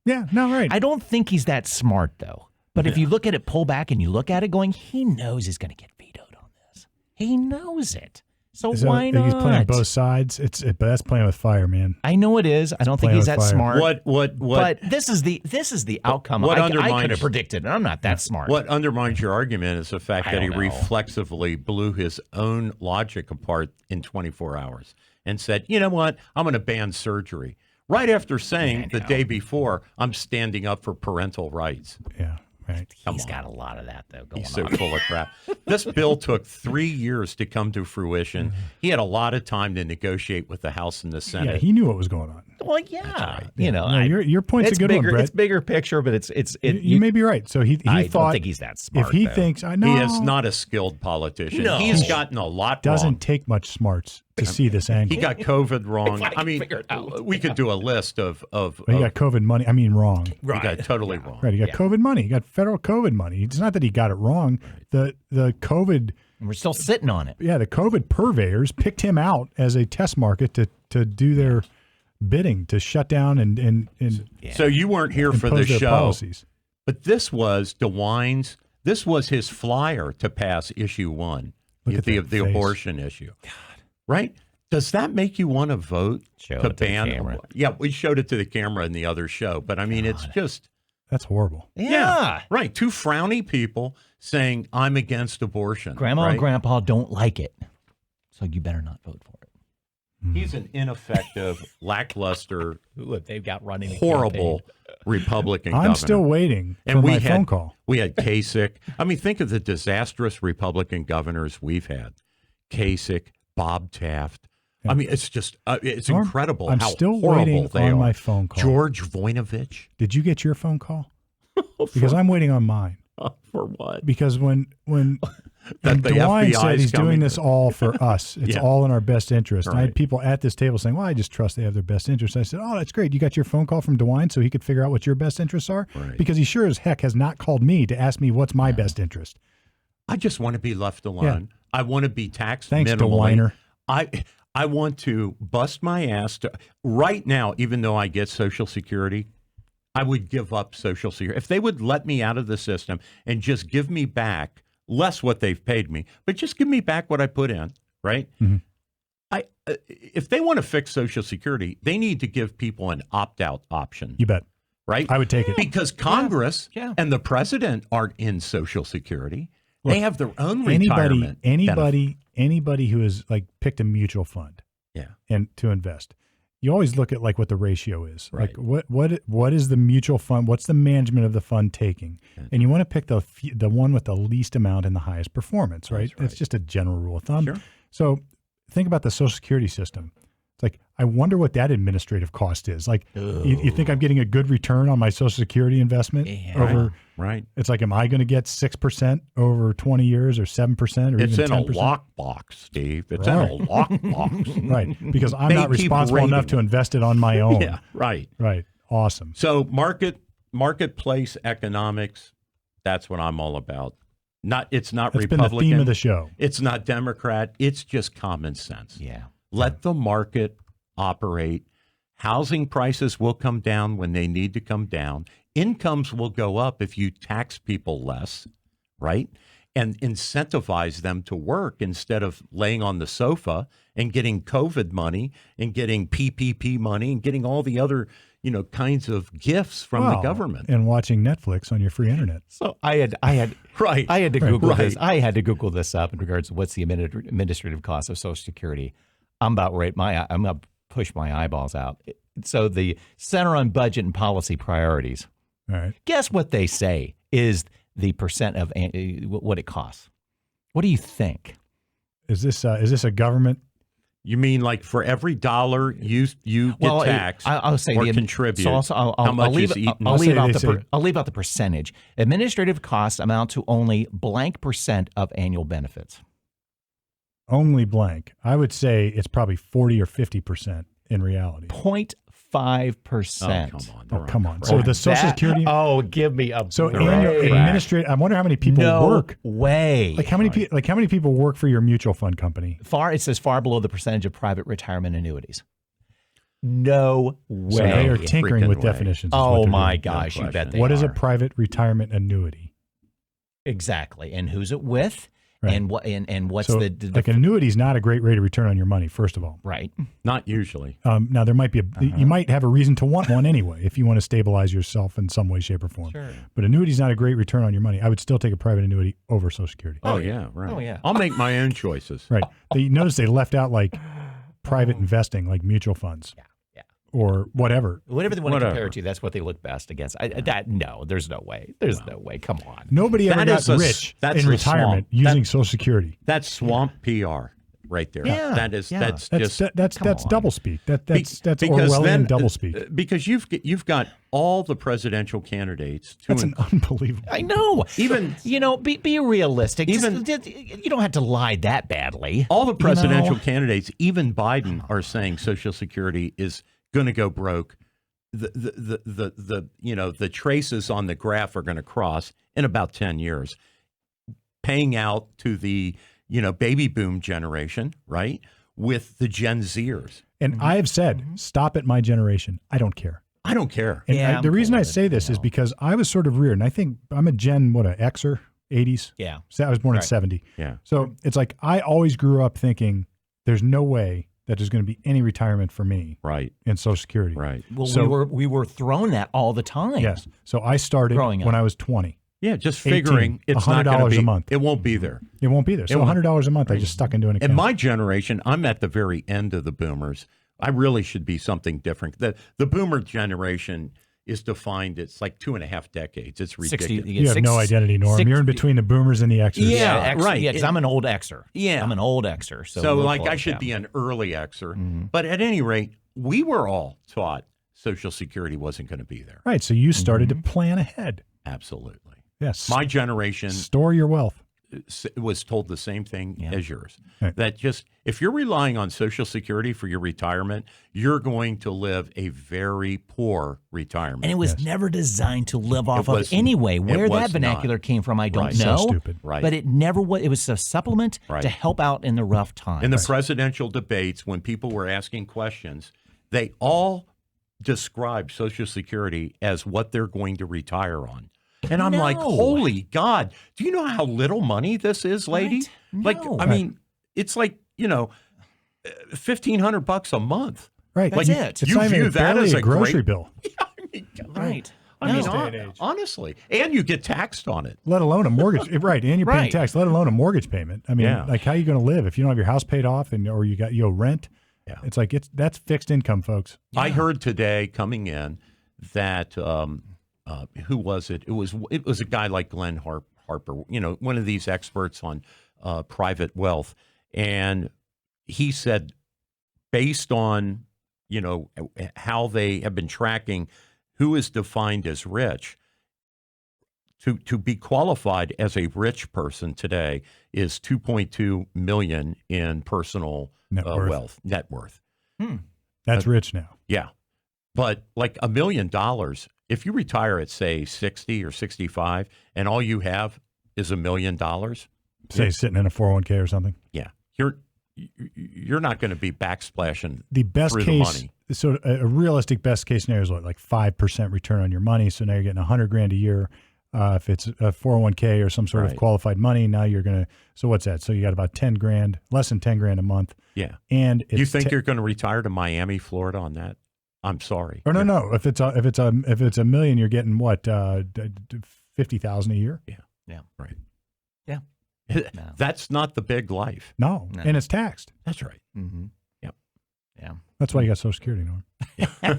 Speaker 1: Yeah, no, right.
Speaker 2: I don't think he's that smart, though. But if you look at it, pull back, and you look at it going, he knows he's going to get vetoed on this. He knows it. So why not?
Speaker 1: He's playing both sides. But that's playing with fire, man.
Speaker 2: I know it is. I don't think he's that smart.
Speaker 3: What?
Speaker 2: But this is the outcome I could have predicted, and I'm not that smart.
Speaker 3: What undermines your argument is the fact that he
Speaker 2: don't know.
Speaker 3: reflexively blew his own logic apart in 24 hours and said, you know what, I'm going to ban surgery. Right after saying the day before, I'm standing up for parental rights.
Speaker 1: Yeah, right.
Speaker 2: He's got a lot of that, though, going
Speaker 3: He's so
Speaker 2: on.
Speaker 3: full of crap. This bill took 3 years to come to fruition. He had a lot of time to negotiate with the House and the Senate.
Speaker 1: Yeah, he knew what was going on.
Speaker 2: Well, yeah.
Speaker 1: No, your point's a good
Speaker 2: bigger,
Speaker 1: one, Brett.
Speaker 2: It's bigger picture, but
Speaker 1: you may be right. So he
Speaker 2: I
Speaker 1: thought,
Speaker 2: don't think he's that smart.
Speaker 1: if he
Speaker 2: though.
Speaker 1: thinks, I know,
Speaker 3: He is not a skilled politician.
Speaker 2: No.
Speaker 3: He's gotten a lot
Speaker 1: doesn't
Speaker 3: wrong.
Speaker 1: take much smarts to see this angle.
Speaker 3: He got COVID wrong.
Speaker 2: If I
Speaker 3: I mean,
Speaker 2: figure it out.
Speaker 3: we could do a list of
Speaker 1: He got COVID money. I mean, wrong.
Speaker 3: he got totally wrong.
Speaker 1: Right. He got COVID money. He got federal COVID money. It's not that he got it wrong. The COVID,
Speaker 2: And we're still sitting on it.
Speaker 1: the COVID purveyors picked him out as a test market to do their bidding, to shut down and
Speaker 3: So you weren't here for the
Speaker 1: impose their
Speaker 3: show,
Speaker 1: policies.
Speaker 3: but this was DeWine's. This was his flyer to pass issue 1,
Speaker 1: Look at
Speaker 3: the
Speaker 1: that face.
Speaker 3: abortion issue. God. Right? Does that make you want to vote
Speaker 2: Show
Speaker 3: to
Speaker 2: it to the
Speaker 3: ban?
Speaker 2: camera.
Speaker 3: Yeah, we showed it to the camera in the other show, but I mean, it's just.
Speaker 1: That's horrible.
Speaker 2: Yeah.
Speaker 3: Right. Two frowny people saying, I'm against abortion.
Speaker 2: Grandma
Speaker 3: right?
Speaker 2: and Grandpa don't like it, so you better not vote for it.
Speaker 3: He's an ineffective, lackluster,
Speaker 2: Look, they've got running a
Speaker 3: horrible Republican
Speaker 1: I'm
Speaker 3: governor.
Speaker 1: still waiting for
Speaker 3: And we
Speaker 1: my
Speaker 3: had
Speaker 1: phone call.
Speaker 3: We had Kasich. I mean, think of the disastrous Republican governors we've had. Kasich, Bob Taft. I mean, it's just it's
Speaker 1: Norm,
Speaker 3: incredible
Speaker 1: I'm
Speaker 3: how
Speaker 1: still
Speaker 3: horrible
Speaker 1: waiting
Speaker 3: they
Speaker 1: on
Speaker 3: are.
Speaker 1: my phone call.
Speaker 3: George Voinovich.
Speaker 1: Did you get your phone call? Because I'm waiting on mine.
Speaker 3: For what?
Speaker 1: Because when
Speaker 3: That the
Speaker 1: DeWine
Speaker 3: FBI
Speaker 1: said
Speaker 3: is
Speaker 1: he's doing
Speaker 3: coming
Speaker 1: this
Speaker 3: to-
Speaker 1: all for us, it's
Speaker 3: Yeah.
Speaker 1: all in our best interest. And I
Speaker 3: Right.
Speaker 1: had people at this table saying, well, I just trust they have their best interest. I said, oh, that's great. You got your phone call from DeWine so he could figure out what your best interests are?
Speaker 3: Right.
Speaker 1: Because he sure as heck has not called me to ask me what's my best interest.
Speaker 3: I just want to be left alone. I want to be taxed
Speaker 1: Thanks,
Speaker 3: minimally.
Speaker 1: DeWiner.
Speaker 3: I want to bust my ass to right now, even though I get Social Security, I would give up Social Security. If they would let me out of the system and just give me back less what they've paid me, but just give me back what I put in, right?
Speaker 1: Mm-hmm.
Speaker 3: If they want to fix Social Security, they need to give people an opt-out option,
Speaker 1: You bet.
Speaker 3: right?
Speaker 1: I would take it.
Speaker 3: Because Congress
Speaker 2: Yeah.
Speaker 3: and the president aren't in Social Security. They have their own retirement.
Speaker 1: Anybody who has like picked a mutual fund and to invest, you always look at like what the ratio is.
Speaker 3: Right.
Speaker 1: Like what is the mutual fund? What's the management of the fund taking? And you want to pick the one with the least amount and the highest performance, right?
Speaker 3: That's right.
Speaker 1: It's just a general rule of thumb.
Speaker 3: Sure.
Speaker 1: So think about the Social Security system. It's like, I wonder what that administrative cost is. Like, you think I'm getting a good return on my Social Security investment over?
Speaker 3: Right.
Speaker 1: It's like, am I going to get 6% over 20 years, or 7%, or
Speaker 3: It's
Speaker 1: even
Speaker 3: in
Speaker 1: 10%?
Speaker 3: a lockbox, Steve. It's
Speaker 1: Right.
Speaker 3: in a lockbox.
Speaker 1: Right, because I'm
Speaker 3: They
Speaker 1: not
Speaker 3: keep
Speaker 1: responsible enough
Speaker 3: rating
Speaker 1: to
Speaker 3: it.
Speaker 1: invest it on my own.
Speaker 3: Yeah, right.
Speaker 1: Right. Awesome.
Speaker 3: So marketplace economics, that's what I'm all about. It's not
Speaker 1: That's
Speaker 3: Republican.
Speaker 1: been the theme of the show.
Speaker 3: It's not Democrat. It's just common sense.
Speaker 2: Yeah.
Speaker 3: Let the market operate. Housing prices will come down when they need to come down. Incomes will go up if you tax people less, right? And incentivize them to work instead of laying on the sofa and getting COVID money and getting PPP money and getting all the other, kinds of gifts from the government.
Speaker 1: And watching Netflix on your free internet.
Speaker 2: So I had
Speaker 3: Right.
Speaker 2: I had to Google
Speaker 3: Right.
Speaker 2: this. I had to Google this up in regards to what's the administrative cost of Social Security. I'm about right. I'm gonna push my eyeballs out. So the Center on Budget and Policy Priorities.
Speaker 1: All right.
Speaker 2: Guess what they say is the percent of what it costs. What do you think?
Speaker 1: Is this a government?
Speaker 3: You mean like for every dollar you get taxed
Speaker 2: I'll say
Speaker 3: or contribute,
Speaker 2: I'll
Speaker 3: how much
Speaker 2: leave,
Speaker 3: is eaten?
Speaker 2: I'll leave out the percentage. Administrative costs amount to only blank percent of annual benefits.
Speaker 1: Only blank. I would say it's probably 40 or 50% in reality.
Speaker 2: 0.5%.
Speaker 1: Oh, come on. So the Social Security.
Speaker 2: Oh, give me a
Speaker 1: So
Speaker 2: break.
Speaker 1: annual administrative. I wonder how many people work.
Speaker 2: Way.
Speaker 1: Like how many people work for your mutual fund company?
Speaker 2: It says far below the percentage of private retirement annuities. No way.
Speaker 1: So they are
Speaker 3: Yeah,
Speaker 1: tinkering with
Speaker 3: freaking way.
Speaker 1: definitions. is
Speaker 2: Oh
Speaker 1: what they're
Speaker 2: my
Speaker 1: doing.
Speaker 2: gosh,
Speaker 3: No
Speaker 2: you bet
Speaker 3: question.
Speaker 2: they
Speaker 1: What is a
Speaker 2: are.
Speaker 1: private retirement annuity?
Speaker 2: Exactly. And who's it with?
Speaker 1: Right.
Speaker 2: And what and what's
Speaker 1: So
Speaker 2: the
Speaker 1: like an annuity is not a great rate of return on your money. First of all,
Speaker 2: right?
Speaker 3: Not usually.
Speaker 1: now there might be you might have a reason to want one anyway if you want to stabilize yourself in some way, shape, or form.
Speaker 2: Sure.
Speaker 1: But annuity is not a great return on your money. I would still take a private annuity over Social Security.
Speaker 3: Oh, yeah, right.
Speaker 2: Oh, yeah.
Speaker 3: I'll make my own choices.
Speaker 1: Right. They notice they left out like private investing, like mutual funds.
Speaker 2: Yeah.
Speaker 1: Or whatever.
Speaker 2: Whatever they want to
Speaker 3: Whatever.
Speaker 2: compare it to, that's what they look best against. No, there's no way. There's no way. Come on.
Speaker 1: Nobody ever
Speaker 3: That is
Speaker 1: got
Speaker 3: a-
Speaker 1: rich
Speaker 3: that's
Speaker 1: in
Speaker 3: a
Speaker 1: retirement
Speaker 3: swamp.
Speaker 1: using Social Security.
Speaker 3: That's swamp PR right there.
Speaker 2: Yeah,
Speaker 3: That's
Speaker 2: yeah.
Speaker 3: that's
Speaker 1: That's
Speaker 3: just
Speaker 1: that's
Speaker 2: come
Speaker 1: that's
Speaker 2: on.
Speaker 1: double speak. That's
Speaker 3: because
Speaker 1: Orwellian
Speaker 3: then
Speaker 1: double speak.
Speaker 3: because you've got all the presidential candidates to
Speaker 1: That's an unbelievable.
Speaker 2: I know.
Speaker 3: even
Speaker 2: Be realistic.
Speaker 3: Even-
Speaker 2: You don't have to lie that badly.
Speaker 3: all the presidential
Speaker 2: You know?
Speaker 3: candidates, even Biden, are saying Social Security is going to go broke. The traces on the graph are going to cross in about 10 years, paying out to the baby boom generation, right, with the Gen Zers.
Speaker 1: And I have said, stop at my generation. I don't care.
Speaker 3: I don't care.
Speaker 1: And
Speaker 2: Yeah,
Speaker 1: the
Speaker 2: I'm
Speaker 1: reason
Speaker 2: cool
Speaker 1: I
Speaker 2: with it,
Speaker 1: say this is because I was sort of reared, and I think I'm a Gen, an Xer, 80s.
Speaker 2: Yeah.
Speaker 1: So I was born in
Speaker 2: Right.
Speaker 1: 70.
Speaker 3: Yeah.
Speaker 1: So it's like I always grew up thinking there's no way that there's going to be any retirement for me
Speaker 3: Right.
Speaker 1: in Social Security.
Speaker 3: Right.
Speaker 2: Well,
Speaker 1: So-
Speaker 2: we were thrown that all the time.
Speaker 1: Yes. So I started
Speaker 2: Growing up.
Speaker 1: when I was 20.
Speaker 3: Yeah. Just
Speaker 1: 18,
Speaker 3: figuring it's not going to
Speaker 1: $100
Speaker 3: be
Speaker 1: a month.
Speaker 3: It won't be there.
Speaker 1: It won't be there. So
Speaker 3: won't.
Speaker 1: $100 a month I just stuck into an account.
Speaker 3: In my generation, I'm at the very end of the boomers. I really should be something different. The boomer generation is defined, it's like 2.5 decades. It's
Speaker 2: 60.
Speaker 3: ridiculous.
Speaker 1: you have no identity, Norm. You're in between the boomers and the Xers.
Speaker 3: Yeah. right.
Speaker 2: Yeah, because I'm an old Xer.
Speaker 3: Yeah.
Speaker 2: I'm an old Xer.
Speaker 3: So
Speaker 2: we're
Speaker 3: like I
Speaker 2: close,
Speaker 3: should
Speaker 2: yeah.
Speaker 3: be an early Xer. But at any rate, we were all taught Social Security wasn't going to be there.
Speaker 1: Right. So you started to plan ahead.
Speaker 3: Absolutely.
Speaker 1: Yes.
Speaker 3: My generation
Speaker 1: Store your wealth.
Speaker 3: was told the same thing as yours.
Speaker 1: Right.
Speaker 3: That just if you're relying on Social Security for your retirement, you're going to live a very poor retirement.
Speaker 2: And it was never designed to live off of
Speaker 3: was-
Speaker 2: anyway. Where
Speaker 3: was
Speaker 2: that vernacular
Speaker 3: not.
Speaker 2: came from, I don't
Speaker 3: Right.
Speaker 2: know.
Speaker 1: So stupid.
Speaker 3: Right.
Speaker 2: But it never was. It was a supplement
Speaker 3: Right.
Speaker 2: to help out in the rough times.
Speaker 3: In the presidential debates, when people were asking questions, they all described Social Security as what they're going to retire on. And I'm like,
Speaker 2: No.
Speaker 3: holy God, do you know how little money this is, lady?
Speaker 2: Right.
Speaker 3: Like,
Speaker 2: No.
Speaker 3: I mean, it's like, $1,500 a month.
Speaker 1: Right.
Speaker 2: That's
Speaker 1: You-
Speaker 2: it.
Speaker 1: It's
Speaker 3: You
Speaker 1: not even
Speaker 3: view that
Speaker 1: barely
Speaker 3: as
Speaker 1: a
Speaker 3: a
Speaker 1: grocery
Speaker 3: great-
Speaker 1: bill,
Speaker 2: right.
Speaker 3: I mean,
Speaker 2: No.
Speaker 3: honestly, and you get taxed on it.
Speaker 1: let alone a mortgage. Right. And you're paying
Speaker 2: Right.
Speaker 1: tax, let alone a mortgage payment. I mean,
Speaker 3: Yeah.
Speaker 1: like how are you going to live if you don't have your house paid off or you owe rent?
Speaker 3: Yeah.
Speaker 1: It's like that's fixed income, folks.
Speaker 3: I heard today coming in that who was it? It was a guy like Glenn Harper, one of these experts on private wealth, and he said, based on how they have been tracking who is defined as rich, to be qualified as a rich person today is 2.2 million in personal
Speaker 1: Net worth.
Speaker 3: wealth, net worth.
Speaker 1: That's rich now.
Speaker 3: Yeah. But like $1 million, if you retire at say 60 or 65 and all you have is $1 million,
Speaker 1: say sitting in a 401k or something.
Speaker 3: yeah, you're not going to be backsplashing
Speaker 1: The best
Speaker 3: through
Speaker 1: case,
Speaker 3: the money.
Speaker 1: so a realistic best case scenario is what, like 5% return on your money. So now you're getting $100,000 a year. If it's a 401k or some sort of
Speaker 3: Right.
Speaker 1: qualified money, now you're going to, so what's that? So you got about $10,000, less than $10,000 a month.
Speaker 3: Yeah.
Speaker 1: And it's
Speaker 3: You think you're going to retire to Miami, Florida on that? I'm sorry.
Speaker 1: or no. If it's a million, you're getting what, 50,000 a year?
Speaker 3: Right.
Speaker 2: Yeah. No.
Speaker 3: That's not the big life.
Speaker 1: No.
Speaker 2: No.
Speaker 1: And it's taxed.
Speaker 3: That's right.
Speaker 2: Mm-hmm.
Speaker 3: Yep.
Speaker 2: Yeah.
Speaker 1: That's why you got Social Security, Norm. You got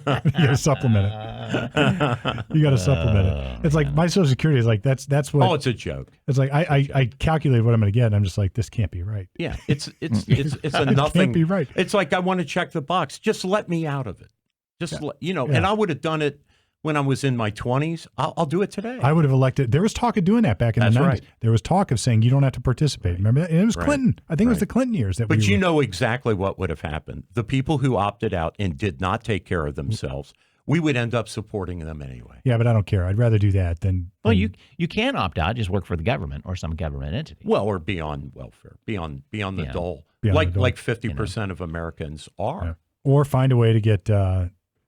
Speaker 1: to supplement it. You got to supplement it. It's like my Social Security is like that's what.
Speaker 3: Oh, it's a joke.
Speaker 1: It's like I calculate what I'm going to get, and I'm just like, this can't be right.
Speaker 3: Yeah, it's a
Speaker 1: It
Speaker 3: nothing.
Speaker 1: can't be right.
Speaker 3: It's like I want to check the box. Just let me out of it. Just and I would have done it when I was in my 20s. I'll do it today.
Speaker 1: I would have elected. There was talk of doing that back in
Speaker 3: That's
Speaker 1: the 90s.
Speaker 3: right.
Speaker 1: There was talk of saying you don't have to participate. Remember that? And it was
Speaker 3: Right.
Speaker 1: Clinton. I think it was
Speaker 3: Right.
Speaker 1: the Clinton years that.
Speaker 3: But
Speaker 1: we
Speaker 3: you
Speaker 1: were-
Speaker 3: know exactly what would have happened. The people who opted out and did not take care of themselves, we would end up supporting them anyway.
Speaker 1: Yeah, but I don't care. I'd rather do that than.
Speaker 2: Well, you can opt out, just work for the government or some government entity.
Speaker 3: Well, or beyond welfare, beyond the
Speaker 2: Yeah.
Speaker 3: dole,
Speaker 1: Beyond the dole.
Speaker 3: like 50% of Americans are.
Speaker 1: Yeah. Or find a way to get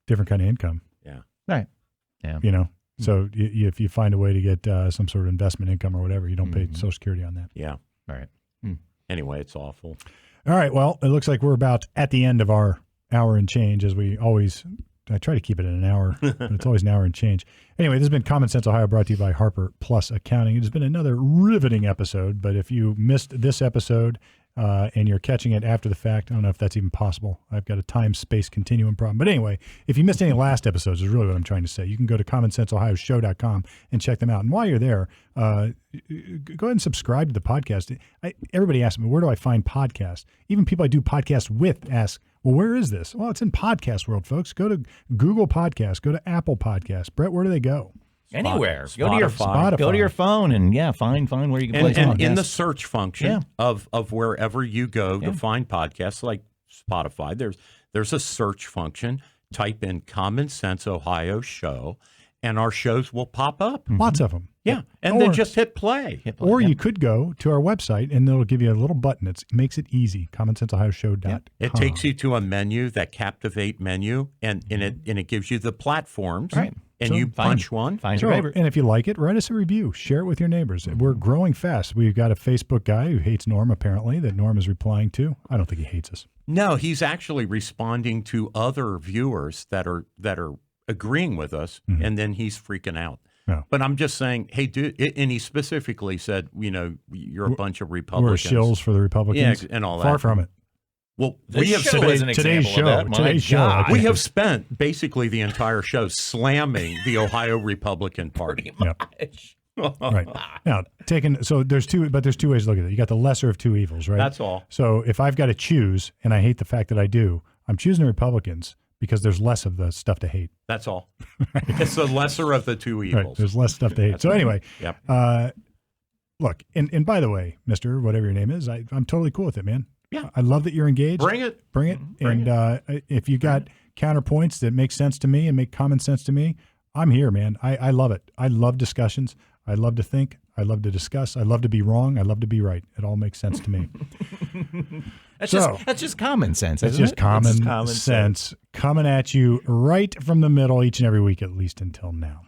Speaker 1: different kind of income.
Speaker 3: Yeah.
Speaker 2: Right. Yeah.
Speaker 1: You know, so if you find a way to get some sort of investment income or whatever, you don't pay
Speaker 2: Mhm.
Speaker 1: Social Security on that.
Speaker 3: Yeah.
Speaker 2: All right.
Speaker 3: Anyway, it's awful.
Speaker 1: All right. Well, it looks like we're about at the end of our hour and change, as we always. I try to keep it in an hour, but it's always an hour and change. Anyway, this has been Common Sense Ohio, brought to you by Harper Plus Accounting. It has been another riveting episode, but if you missed this episode and you're catching it after the fact, I don't know if that's even possible. I've got a time-space continuum problem. But anyway, if you missed any last episodes, is really what I'm trying to say. You can go to commonsenseohioshow.com and check them out. And while you're there, go ahead and subscribe to the podcast. Everybody asks me, where do I find podcasts? Even people I do podcasts with ask, well, where is this? Well, it's in podcast world, folks. Go to Google Podcasts. Go to Apple Podcasts. Brett, where do they go?
Speaker 2: Anywhere.
Speaker 3: Spotify.
Speaker 2: Go to your
Speaker 1: Spotify.
Speaker 2: Go to your phone and find where you can play
Speaker 3: And in
Speaker 2: podcasts.
Speaker 3: the search function
Speaker 2: Yeah.
Speaker 3: of wherever you go
Speaker 2: Yeah.
Speaker 3: to find podcasts like Spotify, there's a search function. Type in Common Sense Ohio Show, and our shows will pop up.
Speaker 1: Lots of them.
Speaker 3: Yeah, and
Speaker 1: Or-
Speaker 3: then just hit play.
Speaker 1: Or you could go to our website, and it'll give you a little button. It makes it easy. CommonSenseOhioShow.com.
Speaker 3: It takes you to a menu, that Captivate menu, and it gives you the platforms.
Speaker 2: Right.
Speaker 3: And
Speaker 1: So
Speaker 3: you punch one.
Speaker 2: Find
Speaker 1: So,
Speaker 2: your favorite.
Speaker 1: and if you like it, write us a review. Share it with your neighbors. We're growing fast. We've got a Facebook guy who hates Norm, apparently, that Norm is replying to. I don't think he hates us.
Speaker 3: No, he's actually responding to other viewers that are agreeing with us, and then he's freaking out.
Speaker 1: Yeah.
Speaker 3: But I'm just saying, hey, dude, and he specifically said, you're a bunch of
Speaker 1: We're
Speaker 3: Republicans.
Speaker 1: shills for the Republicans.
Speaker 3: Yeah, and all
Speaker 1: Far
Speaker 3: that.
Speaker 1: from it.
Speaker 3: Well,
Speaker 2: This
Speaker 3: we have
Speaker 2: show
Speaker 3: spent,
Speaker 2: is an
Speaker 1: today's
Speaker 2: example of
Speaker 1: show-
Speaker 2: that. My
Speaker 1: today's show, I
Speaker 2: God.
Speaker 1: think.
Speaker 3: we have spent basically the entire show slamming the Ohio Republican Party.
Speaker 1: Yep. Right. Now, there's two ways to look at it. You got the lesser of two evils, right?
Speaker 3: That's all.
Speaker 1: So if I've got to choose, and I hate the fact that I do, I'm choosing the Republicans because there's less of the stuff to hate.
Speaker 3: That's all. It's the lesser of the two
Speaker 1: Right.
Speaker 3: evils.
Speaker 1: There's less stuff to hate. So anyway,
Speaker 3: Yep.
Speaker 1: look, and by the way, Mr. Whatever your name is, I'm totally cool with it, man.
Speaker 3: Yeah.
Speaker 1: I love that you're engaged.
Speaker 3: Bring it.
Speaker 1: Bring it.
Speaker 3: Bring
Speaker 1: And if you got counterpoints that make sense to me and make common sense to me, I'm here, man. I love it. I love discussions. I love to think. I love to discuss. I love to be wrong. I love to be right. It all makes sense to me.
Speaker 2: That's
Speaker 1: So-
Speaker 2: just common sense.
Speaker 1: It's
Speaker 2: isn't
Speaker 1: just
Speaker 2: it?
Speaker 1: common,
Speaker 2: It's just common
Speaker 1: sense coming at you right from the middle each and every week, at least until now.